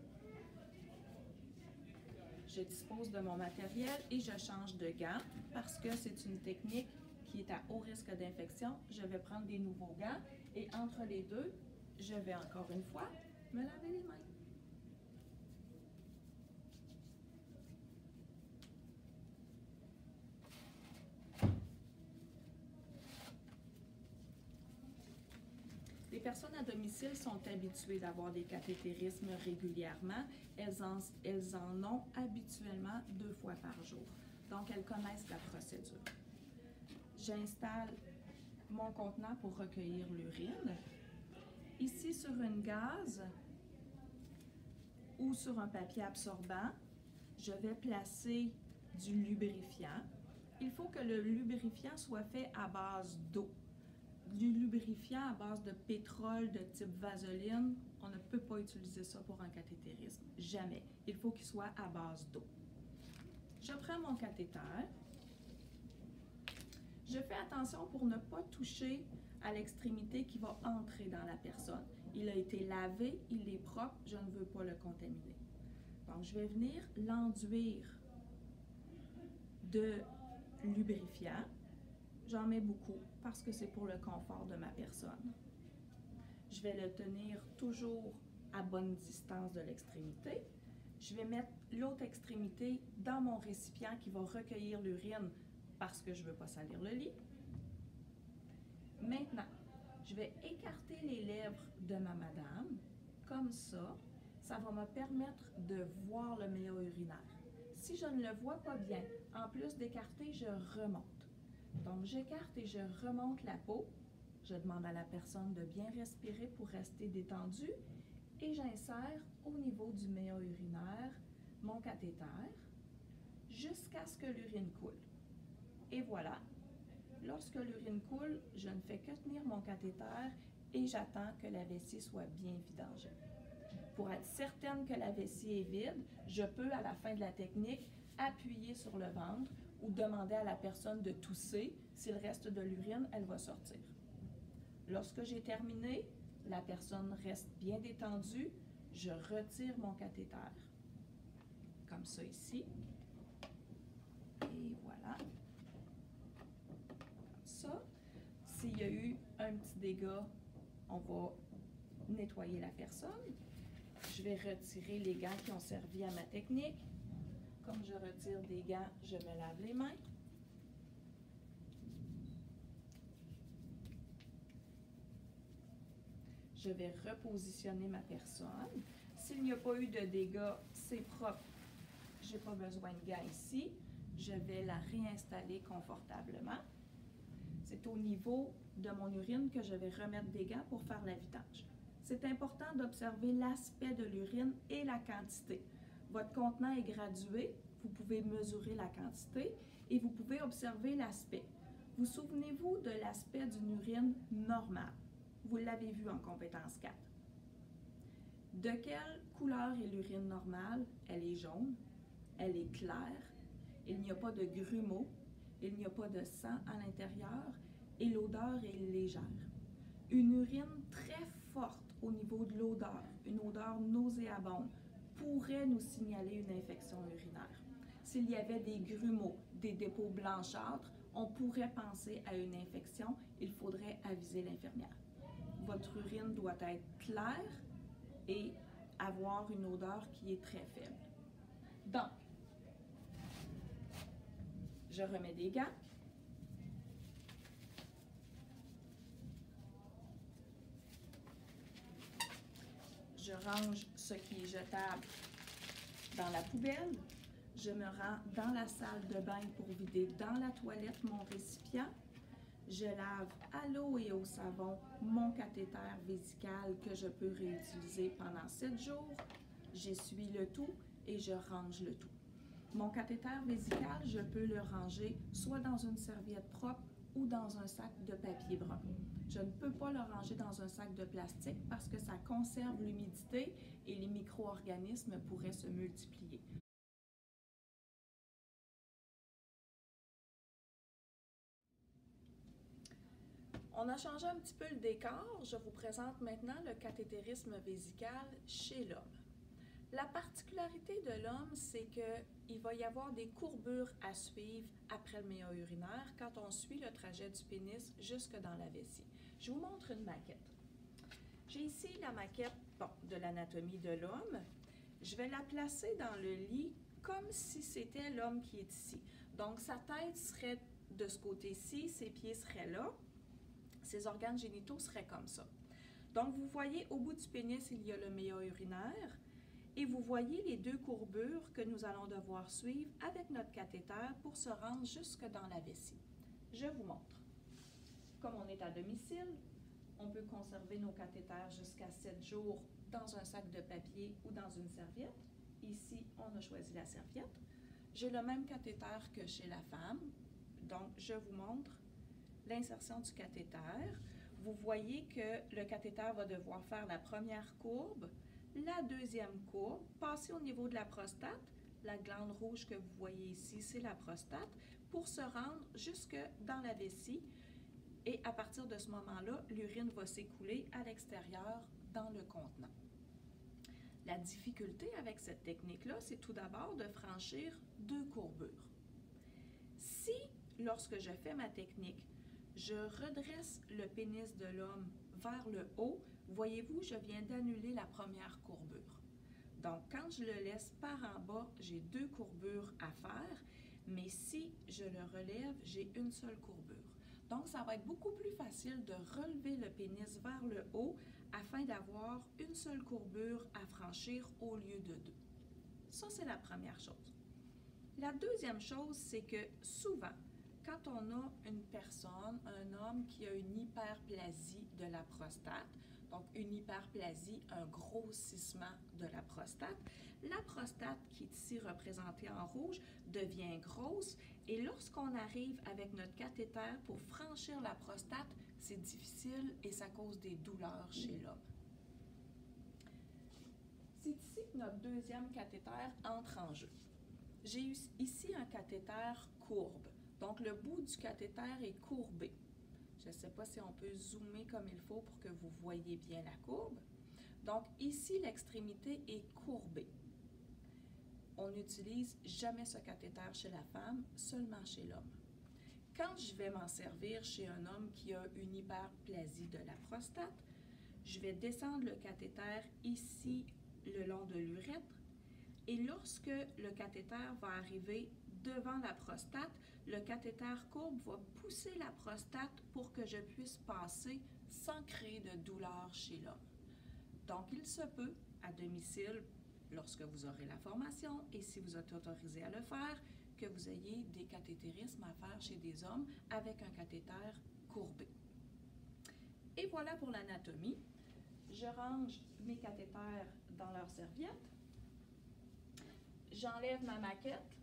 Je dispose de mon matériel et je change de gants parce que c'est une technique qui est à haut risque d'infection. Je vais prendre des nouveaux gants et entre les deux, je vais encore une fois me laver les mains. Les personnes à domicile sont habituées d'avoir des cathétérismes régulièrement. Elles en ont habituellement 2 fois par jour. Donc, elles connaissent la procédure. J'installe mon contenant pour recueillir l'urine. Ici, sur une gaze ou sur un papier absorbant, je vais placer du lubrifiant. Il faut que le lubrifiant soit fait à base d'eau. Du lubrifiant à base de pétrole de type vaseline, on ne peut pas utiliser ça pour un cathétérisme. Jamais. Il faut qu'il soit à base d'eau. Je prends mon cathéter. Je fais attention pour ne pas toucher à l'extrémité qui va entrer dans la personne. Il a été lavé, il est propre, je ne veux pas le contaminer. Donc, je vais venir l'enduire de lubrifiant. J'en mets beaucoup parce que c'est pour le confort de ma personne. Je vais le tenir toujours à bonne distance de l'extrémité. Je vais mettre l'autre extrémité dans mon récipient qui va recueillir l'urine parce que je ne veux pas salir le lit. Maintenant, je vais écarter les lèvres de ma madame, comme ça. Ça va me permettre de voir le méa urinaire. Si je ne le vois pas bien, en plus d'écarter, je remonte. Donc, j'écarte et je remonte la peau. Je demande à la personne de bien respirer pour rester détendue et j'insère au niveau du méa urinaire mon cathéter jusqu'à ce que l'urine coule. Et voilà, lorsque l'urine coule, je ne fais que tenir mon cathéter et j'attends que la vessie soit bien vidangée. Pour être certaine que la vessie est vide, je peux, à la fin de la technique, appuyer sur le ventre ou demander à la personne de tousser. S'il reste de l'urine, elle va sortir. Lorsque j'ai terminé, la personne reste bien détendue, je retire mon cathéter. Comme ça ici. Et voilà. Comme ça. S'il y a eu un petit dégât, on va nettoyer la personne. Je vais retirer les gants qui ont servi à ma technique. Comme je retire des gants, je me lave les mains. Je vais repositionner ma personne. S'il n'y a pas eu de dégâts, c'est propre. Je n'ai pas besoin de gants ici. Je vais la réinstaller confortablement. C'est au niveau de mon urine que je vais remettre des gants pour faire la vidange. C'est important d'observer l'aspect de l'urine et la quantité. Votre contenant est gradué, vous pouvez mesurer la quantité et vous pouvez observer l'aspect. Vous souvenez-vous de l'aspect d'une urine normale? Vous l'avez vu en compétence 4. De quelle couleur est l'urine normale? Elle est jaune, elle est claire, il n'y a pas de grumeaux, il n'y a pas de sang à l'intérieur et l'odeur est légère. Une urine très forte au niveau de l'odeur, une odeur nauséabonde, pourrait nous signaler une infection urinaire. S'il y avait des grumeaux, des dépôts blanchâtres, on pourrait penser à une infection, il faudrait aviser l'infirmière. Votre urine doit être claire et avoir une odeur qui est très faible. Donc, je remets des gants. Je range ce qui est jetable dans la poubelle. Je me rends dans la salle de bain pour vider dans la toilette mon récipient. Je lave à l'eau et au savon mon cathéter vésical que je peux réutiliser pendant 7 jours. J'essuie le tout et je range le tout. Mon cathéter vésical, je peux le ranger soit dans une serviette propre ou dans un sac de papier brun. Je ne peux pas le ranger dans un sac de plastique parce que ça conserve l'humidité et les micro-organismes pourraient se multiplier. On a changé un petit peu le décor. Je vous présente maintenant le cathétérisme vésical chez l'homme. La particularité de l'homme, c'est qu'il va y avoir des courbures à suivre après le méa urinaire quand on suit le trajet du pénis jusque dans la vessie. Je vous montre une maquette. J'ai ici la maquette de l'anatomie de l'homme. Je vais la placer dans le lit comme si c'était l'homme qui est ici. Donc, sa tête serait de ce côté-ci, ses pieds seraient là. Ses organes génitaux seraient comme ça. Donc, vous voyez, au bout du pénis, il y a le méa urinaire et vous voyez les deux courbures que nous allons devoir suivre avec notre cathéter pour se rendre jusque dans la vessie. Je vous montre. Comme on est à domicile, on peut conserver nos cathéters jusqu'à 7 jours dans un sac de papier ou dans une serviette. Ici, on a choisi la serviette. J'ai le même cathéter que chez la femme. Donc, je vous montre l'insertion du cathéter. Vous voyez que le cathéter va devoir faire la première courbe, la deuxième courbe, passer au niveau de la prostate. La glande rouge que vous voyez ici, c'est la prostate, pour se rendre jusque dans la vessie. Et à partir de ce moment-là, l'urine va s'écouler à l'extérieur dans le contenant. La difficulté avec cette technique-là, c'est tout d'abord de franchir deux courbures. Si, lorsque je fais ma technique, je redresse le pénis de l'homme vers le haut, voyez-vous, je viens d'annuler la première courbure. Donc, quand je le laisse par en bas, j'ai deux courbures à faire, mais si je le relève, j'ai une seule courbure. Donc, ça va être beaucoup plus facile de relever le pénis vers le haut afin d'avoir une seule courbure à franchir au lieu de deux. Ça, c'est la première chose. La deuxième chose, c'est que souvent, quand on a une personne, un homme qui a une hyperplasie de la prostate, Donc, une hyperplasie, un grossissement de la prostate. La prostate, qui est ici représentée en rouge, devient grosse. Et lorsqu'on arrive avec notre cathéter pour franchir la prostate, c'est difficile et ça cause des douleurs chez l'homme. C'est ici que notre deuxième cathéter entre en jeu. J'ai ici un cathéter courbe. Donc, le bout du cathéter est courbé. Je ne sais pas si on peut zoomer comme il faut pour que vous voyez bien la courbe. Donc, ici, l'extrémité est courbée. On n'utilise jamais ce cathéter chez la femme, seulement chez l'homme. Quand je vais m'en servir chez un homme qui a une hyperplasie de la prostate, je vais descendre le cathéter ici le long de l'urètre et lorsque le cathéter va arriver devant la prostate, le cathéter courbe va pousser la prostate pour que je puisse passer sans créer de douleur chez l'homme. Donc, il se peut, à domicile, lorsque vous aurez la formation et si vous êtes autorisé à le faire, que vous ayez des cathétérismes à faire chez des hommes avec un cathéter courbé. Et voilà pour l'anatomie. Je range mes cathéters dans leur serviette. J'enlève ma maquette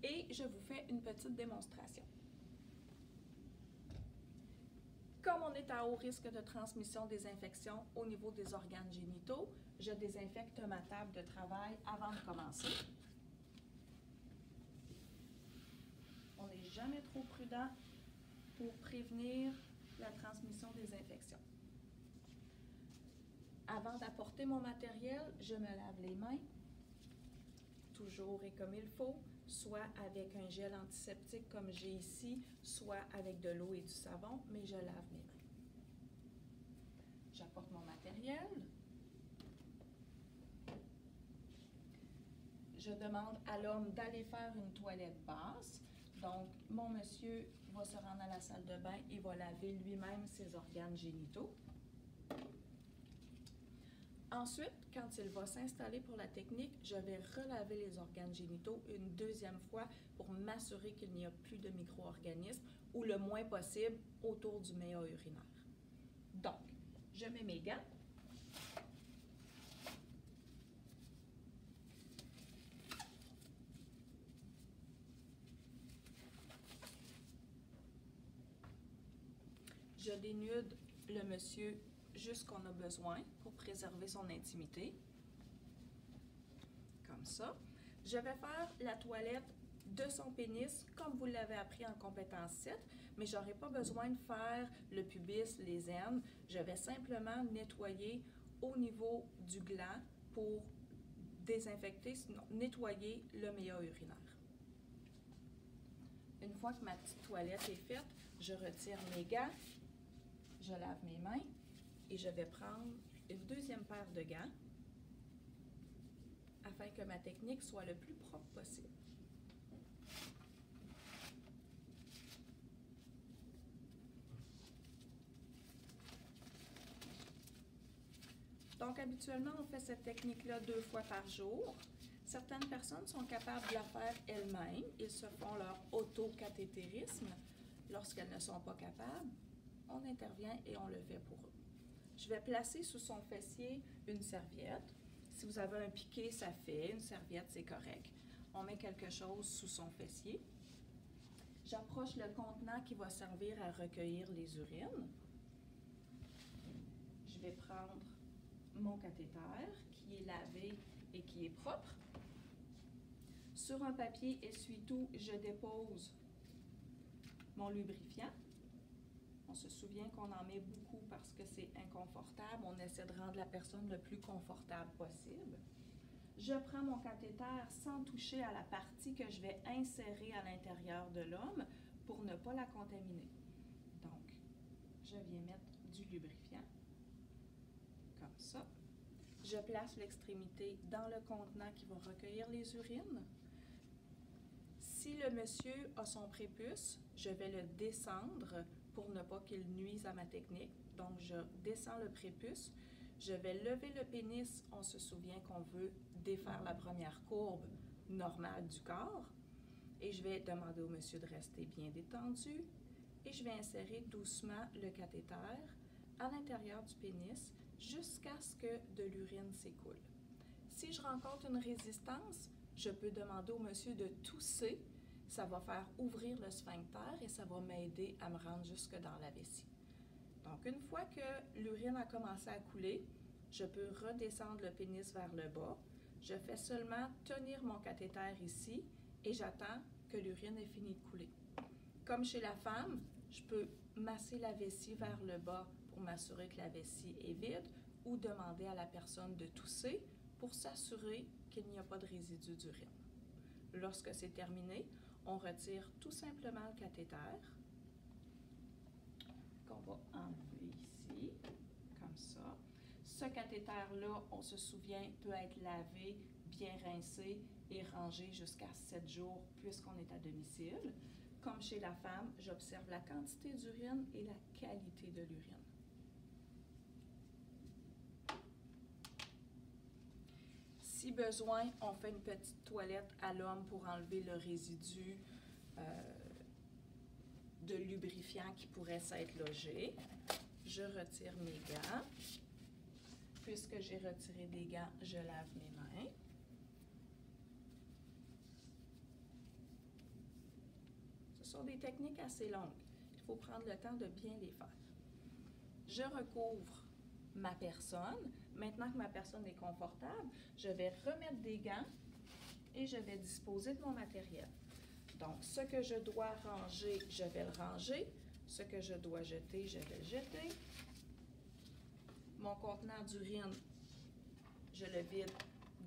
et je vous fais une petite démonstration. Comme on est à haut risque de transmission des infections au niveau des organes génitaux, je désinfecte ma table de travail avant de commencer. On n'est jamais trop prudent pour prévenir la transmission des infections. Avant d'apporter mon matériel, je me lave les mains, toujours et comme il faut, soit avec un gel antiseptique comme j'ai ici, soit avec de l'eau et du savon, mais je lave mes mains. J'apporte mon matériel. Je demande à l'homme d'aller faire une toilette basse. Donc, mon monsieur va se rendre à la salle de bain et va laver lui-même ses organes génitaux. Ensuite, quand il va s'installer pour la technique, je vais relaver les organes génitaux une deuxième fois pour m'assurer qu'il n'y a plus de micro-organismes ou le moins possible autour du méa urinaire. Donc, je mets mes gants. Je dénude le monsieur juste ce qu'on a besoin pour préserver son intimité. Comme ça. Je vais faire la toilette de son pénis comme vous l'avez appris en compétence 7, mais je n'aurai pas besoin de faire le pubis, les aines. Je vais simplement nettoyer au niveau du gland pour désinfecter, sinon nettoyer le méa urinaire. Une fois que ma petite toilette est faite, je retire mes gants, je lave mes mains et je vais prendre une deuxième paire de gants afin que ma technique soit le plus propre possible. Donc, habituellement, on fait cette technique-là 2 fois par jour. Certaines personnes sont capables de la faire elles-mêmes. Ils se font leur autocathétérisme. Lorsqu'elles ne sont pas capables, on intervient et on le fait pour eux. Je vais placer sous son fessier une serviette. Si vous avez un piqué, ça fait. Une serviette, c'est correct. On met quelque chose sous son fessier. J'approche le contenant qui va servir à recueillir les urines. Je vais prendre mon cathéter qui est lavé et qui est propre. Sur un papier essuie-tout, je dépose mon lubrifiant. On se souvient qu'on en met beaucoup parce que c'est inconfortable. On essaie de rendre la personne le plus confortable possible. Je prends mon cathéter sans toucher à la partie que je vais insérer à l'intérieur de l'homme pour ne pas la contaminer. Donc, je viens mettre du lubrifiant, comme ça. Je place l'extrémité dans le contenant qui va recueillir les urines. Si le monsieur a son prépuce, je vais le descendre pour ne pas qu'il nuise à ma technique. Donc, je descends le prépuce. Je vais lever le pénis. On se souvient qu'on veut défaire la première courbe normale du corps. Et je vais demander au monsieur de rester bien détendu. Et je vais insérer doucement le cathéter à l'intérieur du pénis jusqu'à ce que de l'urine s'écoule. Si je rencontre une résistance, je peux demander au monsieur de tousser. Ça va faire ouvrir le sphincter et ça va m'aider à me rendre jusque dans la vessie. Donc, une fois que l'urine a commencé à couler, je peux redescendre le pénis vers le bas. Je fais seulement tenir mon cathéter ici et j'attends que l'urine ait fini de couler. Comme chez la femme, je peux masser la vessie vers le bas pour m'assurer que la vessie est vide ou demander à la personne de tousser pour s'assurer qu'il n'y a pas de résidus d'urine. Lorsque c'est terminé, on retire tout simplement le cathéter qu'on va enlever ici, comme ça. Ce cathéter-là, on se souvient, peut être lavé, bien rincé et rangé jusqu'à 7 jours puisqu'on est à domicile. Comme chez la femme, j'observe la quantité d'urine et la qualité de l'urine. Si besoin, on fait une petite toilette à l'homme pour enlever le résidu de lubrifiant qui pourrait s'être logé. Je retire mes gants. Puisque j'ai retiré des gants, je lave mes mains. Ce sont des techniques assez longues. Il faut prendre le temps de bien les faire. Je recouvre ma personne. Maintenant que ma personne est confortable, je vais remettre des gants et je vais disposer de mon matériel. Donc, ce que je dois ranger, je vais le ranger. Ce que je dois jeter, je vais le jeter. Mon contenant d'urine, je le vide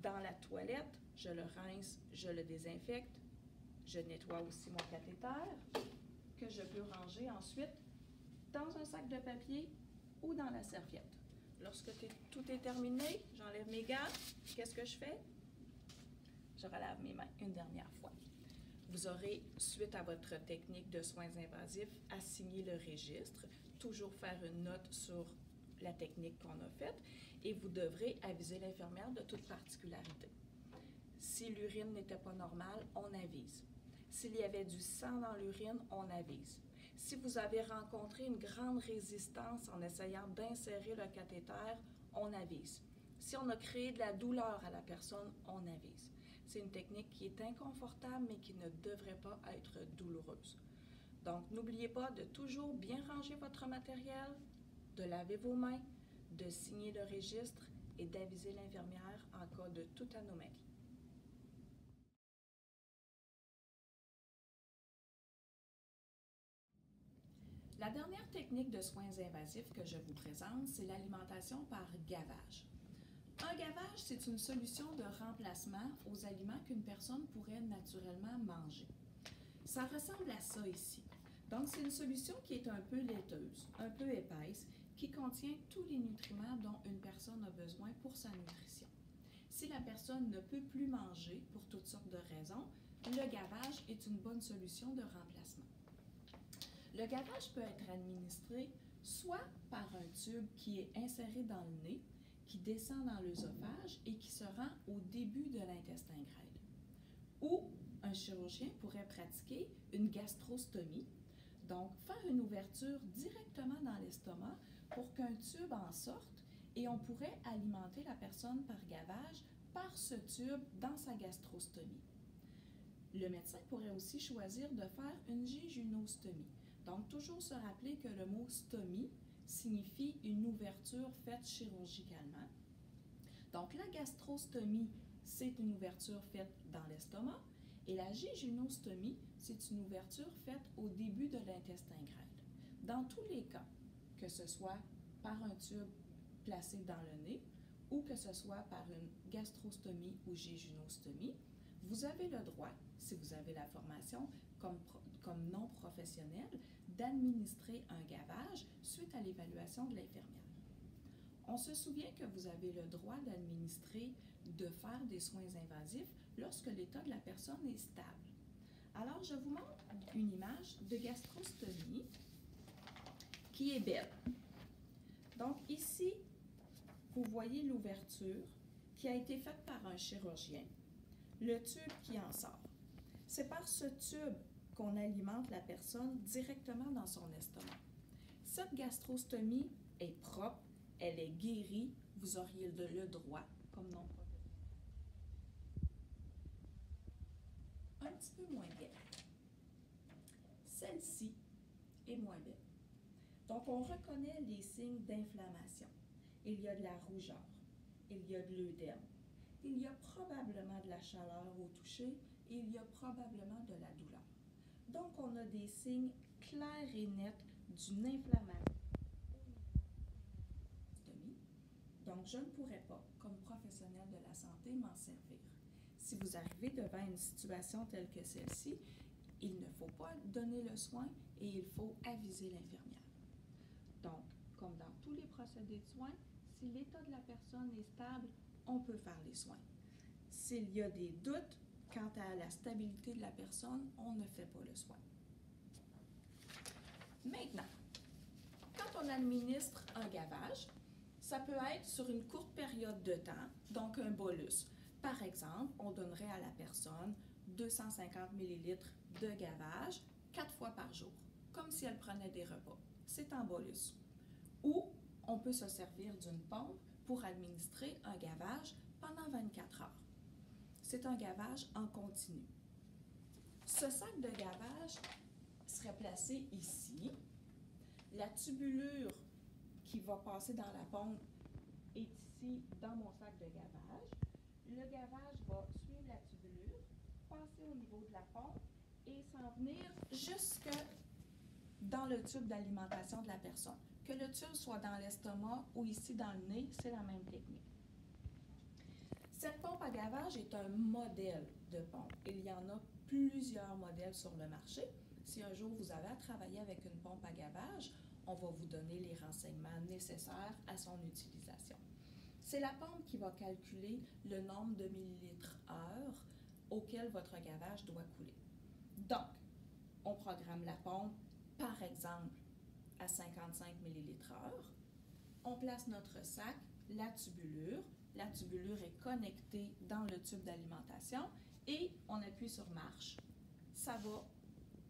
dans la toilette, je le rince, je le désinfecte. Je nettoie aussi mon cathéter que je peux ranger ensuite dans un sac de papier ou dans la serviette. Lorsque tout est terminé, j'enlève mes gants. Qu'est-ce que je fais? Je relave mes mains une dernière fois. Vous aurez, suite à votre technique de soins invasifs, à signer le registre, toujours faire une note sur la technique qu'on a faite et vous devrez aviser l'infirmière de toute particularité. Si l'urine n'était pas normale, on avise. S'il y avait du sang dans l'urine, on avise. Si vous avez rencontré une grande résistance en essayant d'insérer le cathéter, on avise. Si on a créé de la douleur à la personne, on avise. C'est une technique qui est inconfortable, mais qui ne devrait pas être douloureuse. Donc, n'oubliez pas de toujours bien ranger votre matériel, de laver vos mains, de signer le registre et d'aviser l'infirmière en cas de toute anomalie. La dernière technique de soins invasifs que je vous présente, c'est l'alimentation par gavage. Un gavage, c'est une solution de remplacement aux aliments qu'une personne pourrait naturellement manger. Ça ressemble à ça ici. Donc, c'est une solution qui est un peu laiteuse, un peu épaisse, qui contient tous les nutriments dont une personne a besoin pour sa nutrition. Si la personne ne peut plus manger pour toutes sortes de raisons, le gavage est une bonne solution de remplacement. Le gavage peut être administré soit par un tube qui est inséré dans le nez, qui descend dans l'œsophage et qui se rend au début de l'intestin grêle. Ou un chirurgien pourrait pratiquer une gastrostomie, donc faire une ouverture directement dans l'estomac pour qu'un tube en sorte et on pourrait alimenter la personne par gavage par ce tube dans sa gastrostomie. Le médecin pourrait aussi choisir de faire une jéjunostomie. Donc, toujours se rappeler que le mot stomie signifie une ouverture faite chirurgicalement. Donc, la gastrostomie, c'est une ouverture faite dans l'estomac et la jéjunostomie, c'est une ouverture faite au début de l'intestin grêle. Dans tous les cas, que ce soit par un tube placé dans le nez ou que ce soit par une gastrostomie ou jéjunostomie, vous avez le droit, si vous avez la formation comme non professionnel, d'administrer un gavage suite à l'évaluation de l'infirmière. On se souvient que vous avez le droit d'administrer, de faire des soins invasifs lorsque l'état de la personne est stable. Alors, je vous montre une image de gastrostomie qui est belle. Donc, ici, vous voyez l'ouverture qui a été faite par un chirurgien, le tube qui en sort. C'est par ce tube qu'on alimente la personne directement dans son estomac. Cette gastrostomie est propre, elle est guérie, vous auriez le droit, comme non professionnel. Un petit peu moins belle. Celle-ci est moins belle. Donc, on reconnaît les signes d'inflammation. Il y a de la rougeur, il y a de l'œdème, il y a probablement de la chaleur au toucher et il y a probablement de la douleur. Donc, on a des signes clairs et nets d'une inflammation au niveau de donc, je ne pourrais pas, comme professionnel de la santé, m'en servir. Si vous arrivez devant une situation telle que celle-ci, il ne faut pas donner le soin et il faut aviser l'infirmière. Donc, comme dans tous les procédés de soins, si l'état de la personne est stable, on peut faire les soins. S'il y a des doutes quant à la stabilité de la personne, on ne fait pas le soin. Maintenant, quand on administre un gavage, ça peut être sur une courte période de temps, donc un bolus. Par exemple, on donnerait à la personne 250 ml de gavage 4 fois par jour, comme si elle prenait des repas. C'est en bolus. Ou on peut se servir d'une pompe pour administrer un gavage pendant 24 heures. C'est un gavage en continu. Ce sac de gavage serait placé ici. La tubulure qui va passer dans la pompe est ici dans mon sac de gavage. Le gavage va suivre la tubulure, passer au niveau de la pompe et s'en venir jusque dans le tube d'alimentation de la personne. Que le tube soit dans l'estomac ou ici dans le nez, c'est la même technique. Cette pompe à gavage est un modèle de pompe. Il y en a plusieurs modèles sur le marché. Si un jour vous avez à travailler avec une pompe à gavage, on va vous donner les renseignements nécessaires à son utilisation. C'est la pompe qui va calculer le nombre de millilitres heure auquel votre gavage doit couler. Donc, on programme la pompe, par exemple, à 55 millilitres heure. On place notre sac, la tubulure est connectée dans le tube d'alimentation et on appuie sur marche. Ça va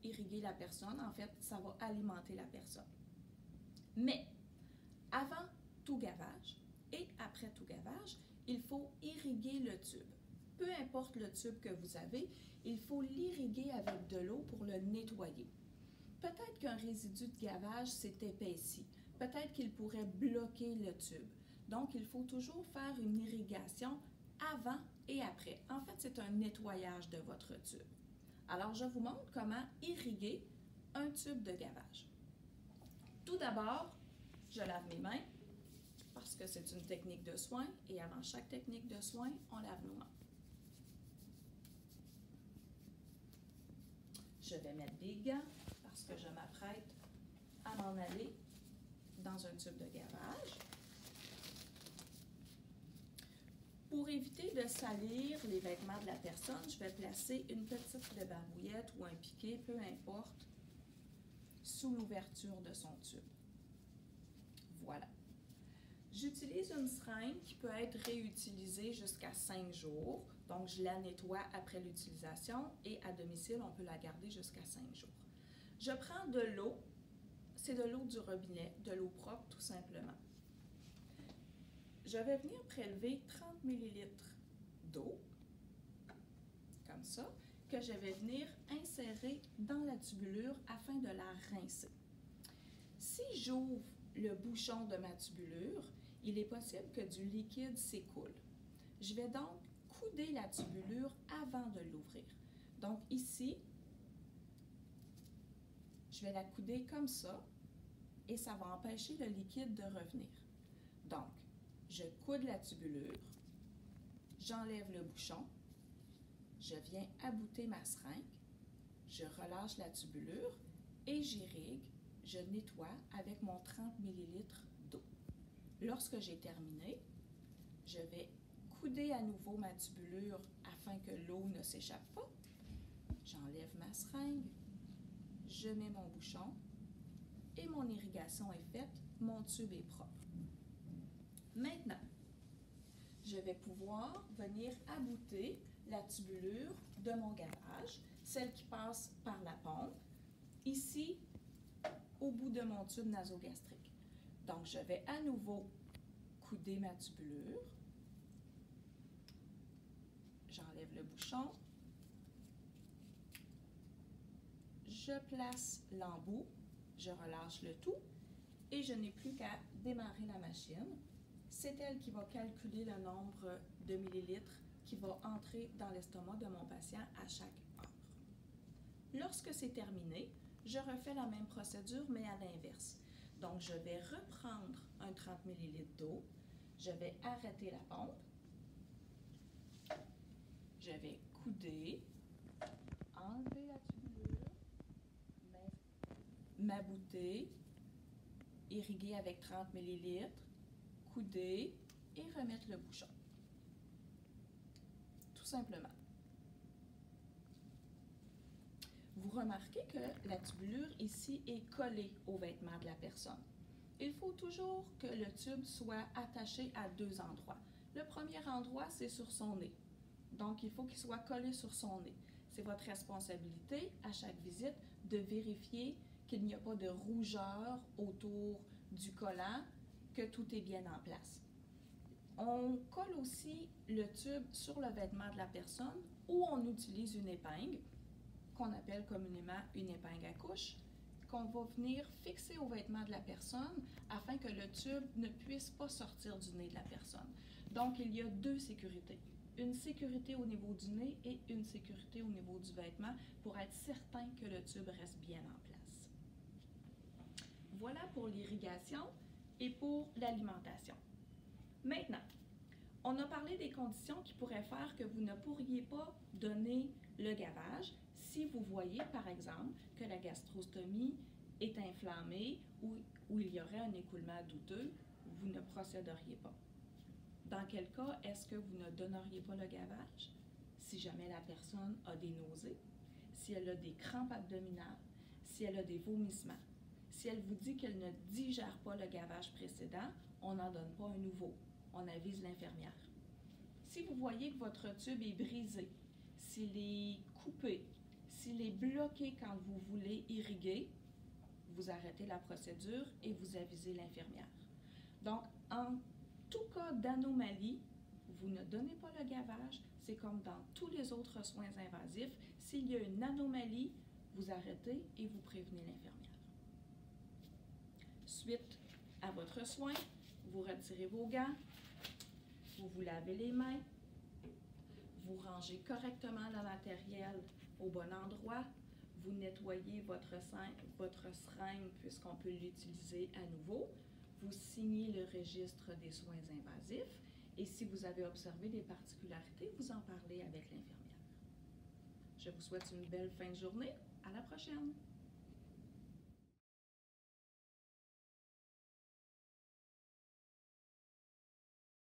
irriguer la personne, en fait, ça va alimenter la personne. Mais, avant tout gavage et après tout gavage, il faut irriguer le tube. Peu importe le tube que vous avez, il faut l'irriguer avec de l'eau pour le nettoyer. Peut-être qu'un résidu de gavage s'est épaissi. Peut-être qu'il pourrait bloquer le tube. Donc, il faut toujours faire une irrigation avant et après. En fait, c'est un nettoyage de votre tube. Alors, je vous montre comment irriguer un tube de gavage. Tout d'abord, je lave mes mains parce que c'est une technique de soin et avant chaque technique de soin, on lave nos mains. Je vais mettre des gants parce que je m'apprête à m'en aller dans un tube de gavage. Pour éviter de salir les vêtements de la personne, je vais placer une petite barbouillette ou un piquet, peu importe, sous l'ouverture de son tube. Voilà. J'utilise une seringue qui peut être réutilisée jusqu'à 5 jours. Donc, je la nettoie après l'utilisation et à domicile, on peut la garder jusqu'à 5 jours. Je prends de l'eau, c'est de l'eau du robinet, de l'eau propre tout simplement. Je vais venir prélever 30 ml d'eau, comme ça, que je vais venir insérer dans la tubulure afin de la rincer. Si j'ouvre le bouchon de ma tubulure, il est possible que du liquide s'écoule. Je vais donc couder la tubulure avant de l'ouvrir. Donc ici, je vais la couder comme ça et ça va empêcher le liquide de revenir. Donc, je coude la tubulure, j'enlève le bouchon, je viens abouter ma seringue, je relâche la tubulure et j'irrigue, je nettoie avec mon 30 ml d'eau. Lorsque j'ai terminé, je vais couder à nouveau ma tubulure afin que l'eau ne s'échappe pas. J'enlève ma seringue, je mets mon bouchon et mon irrigation est faite, mon tube est propre. Maintenant, je vais pouvoir venir abouter la tubulure de mon gavage, celle qui passe par la pompe, ici, au bout de mon tube nasogastrique. Donc, je vais à nouveau couder ma tubulure. J'enlève le bouchon. Je place l'embout. Je relâche le tout. Et je n'ai plus qu'à démarrer la machine. C'est elle qui va calculer le nombre de millilitres qui va entrer dans l'estomac de mon patient à chaque heure. Lorsque c'est terminé, je refais la même procédure, mais à l'inverse. Donc, je vais reprendre un 30 ml d'eau. Je vais arrêter la pompe. Je vais couder, enlever la tubulure, m'abouter, irriguer avec 30 ml, couder et remettre le bouchon. Tout simplement. Vous remarquez que la tubulure ici est collée au vêtement de la personne. Il faut toujours que le tube soit attaché à deux endroits. Le premier endroit, c'est sur son nez. Donc, il faut qu'il soit collé sur son nez. C'est votre responsabilité, à chaque visite, de vérifier qu'il n'y a pas de rougeur autour du collant, que tout est bien en place. On colle aussi le tube sur le vêtement de la personne ou on utilise une épingle, qu'on appelle communément une épingle à couche, qu'on va venir fixer au vêtement de la personne afin que le tube ne puisse pas sortir du nez de la personne. Donc, il y a deux sécurités. Une sécurité au niveau du nez et une sécurité au niveau du vêtement pour être certain que le tube reste bien en place. Voilà pour l'irrigation et pour l'alimentation. Maintenant, on a parlé des conditions qui pourraient faire que vous ne pourriez pas donner le gavage si vous voyez, par exemple, que la gastrostomie est inflammée ou il y aurait un écoulement douteux, vous ne procéderiez pas. Dans quel cas est-ce que vous ne donneriez pas le gavage? Si jamais la personne a des nausées, si elle a des crampes abdominales, si elle a des vomissements, si elle vous dit qu'elle ne digère pas le gavage précédent, on n'en donne pas un nouveau. On avise l'infirmière. Si vous voyez que votre tube est brisé, s'il est coupé, s'il est bloqué quand vous voulez irriguer, vous arrêtez la procédure et vous avisez l'infirmière. Donc, en tout cas d'anomalie, vous ne donnez pas le gavage, c'est comme dans tous les autres soins invasifs. S'il y a une anomalie, vous arrêtez et vous prévenez l'infirmière. Suite à votre soin, vous retirez vos gants, vous vous lavez les mains, vous rangez correctement le matériel au bon endroit, vous nettoyez votre seringue puisqu'on peut l'utiliser à nouveau, vous signez le registre des soins invasifs et si vous avez observé des particularités, vous en parlez avec l'infirmière. Je vous souhaite une belle fin de journée. À la prochaine!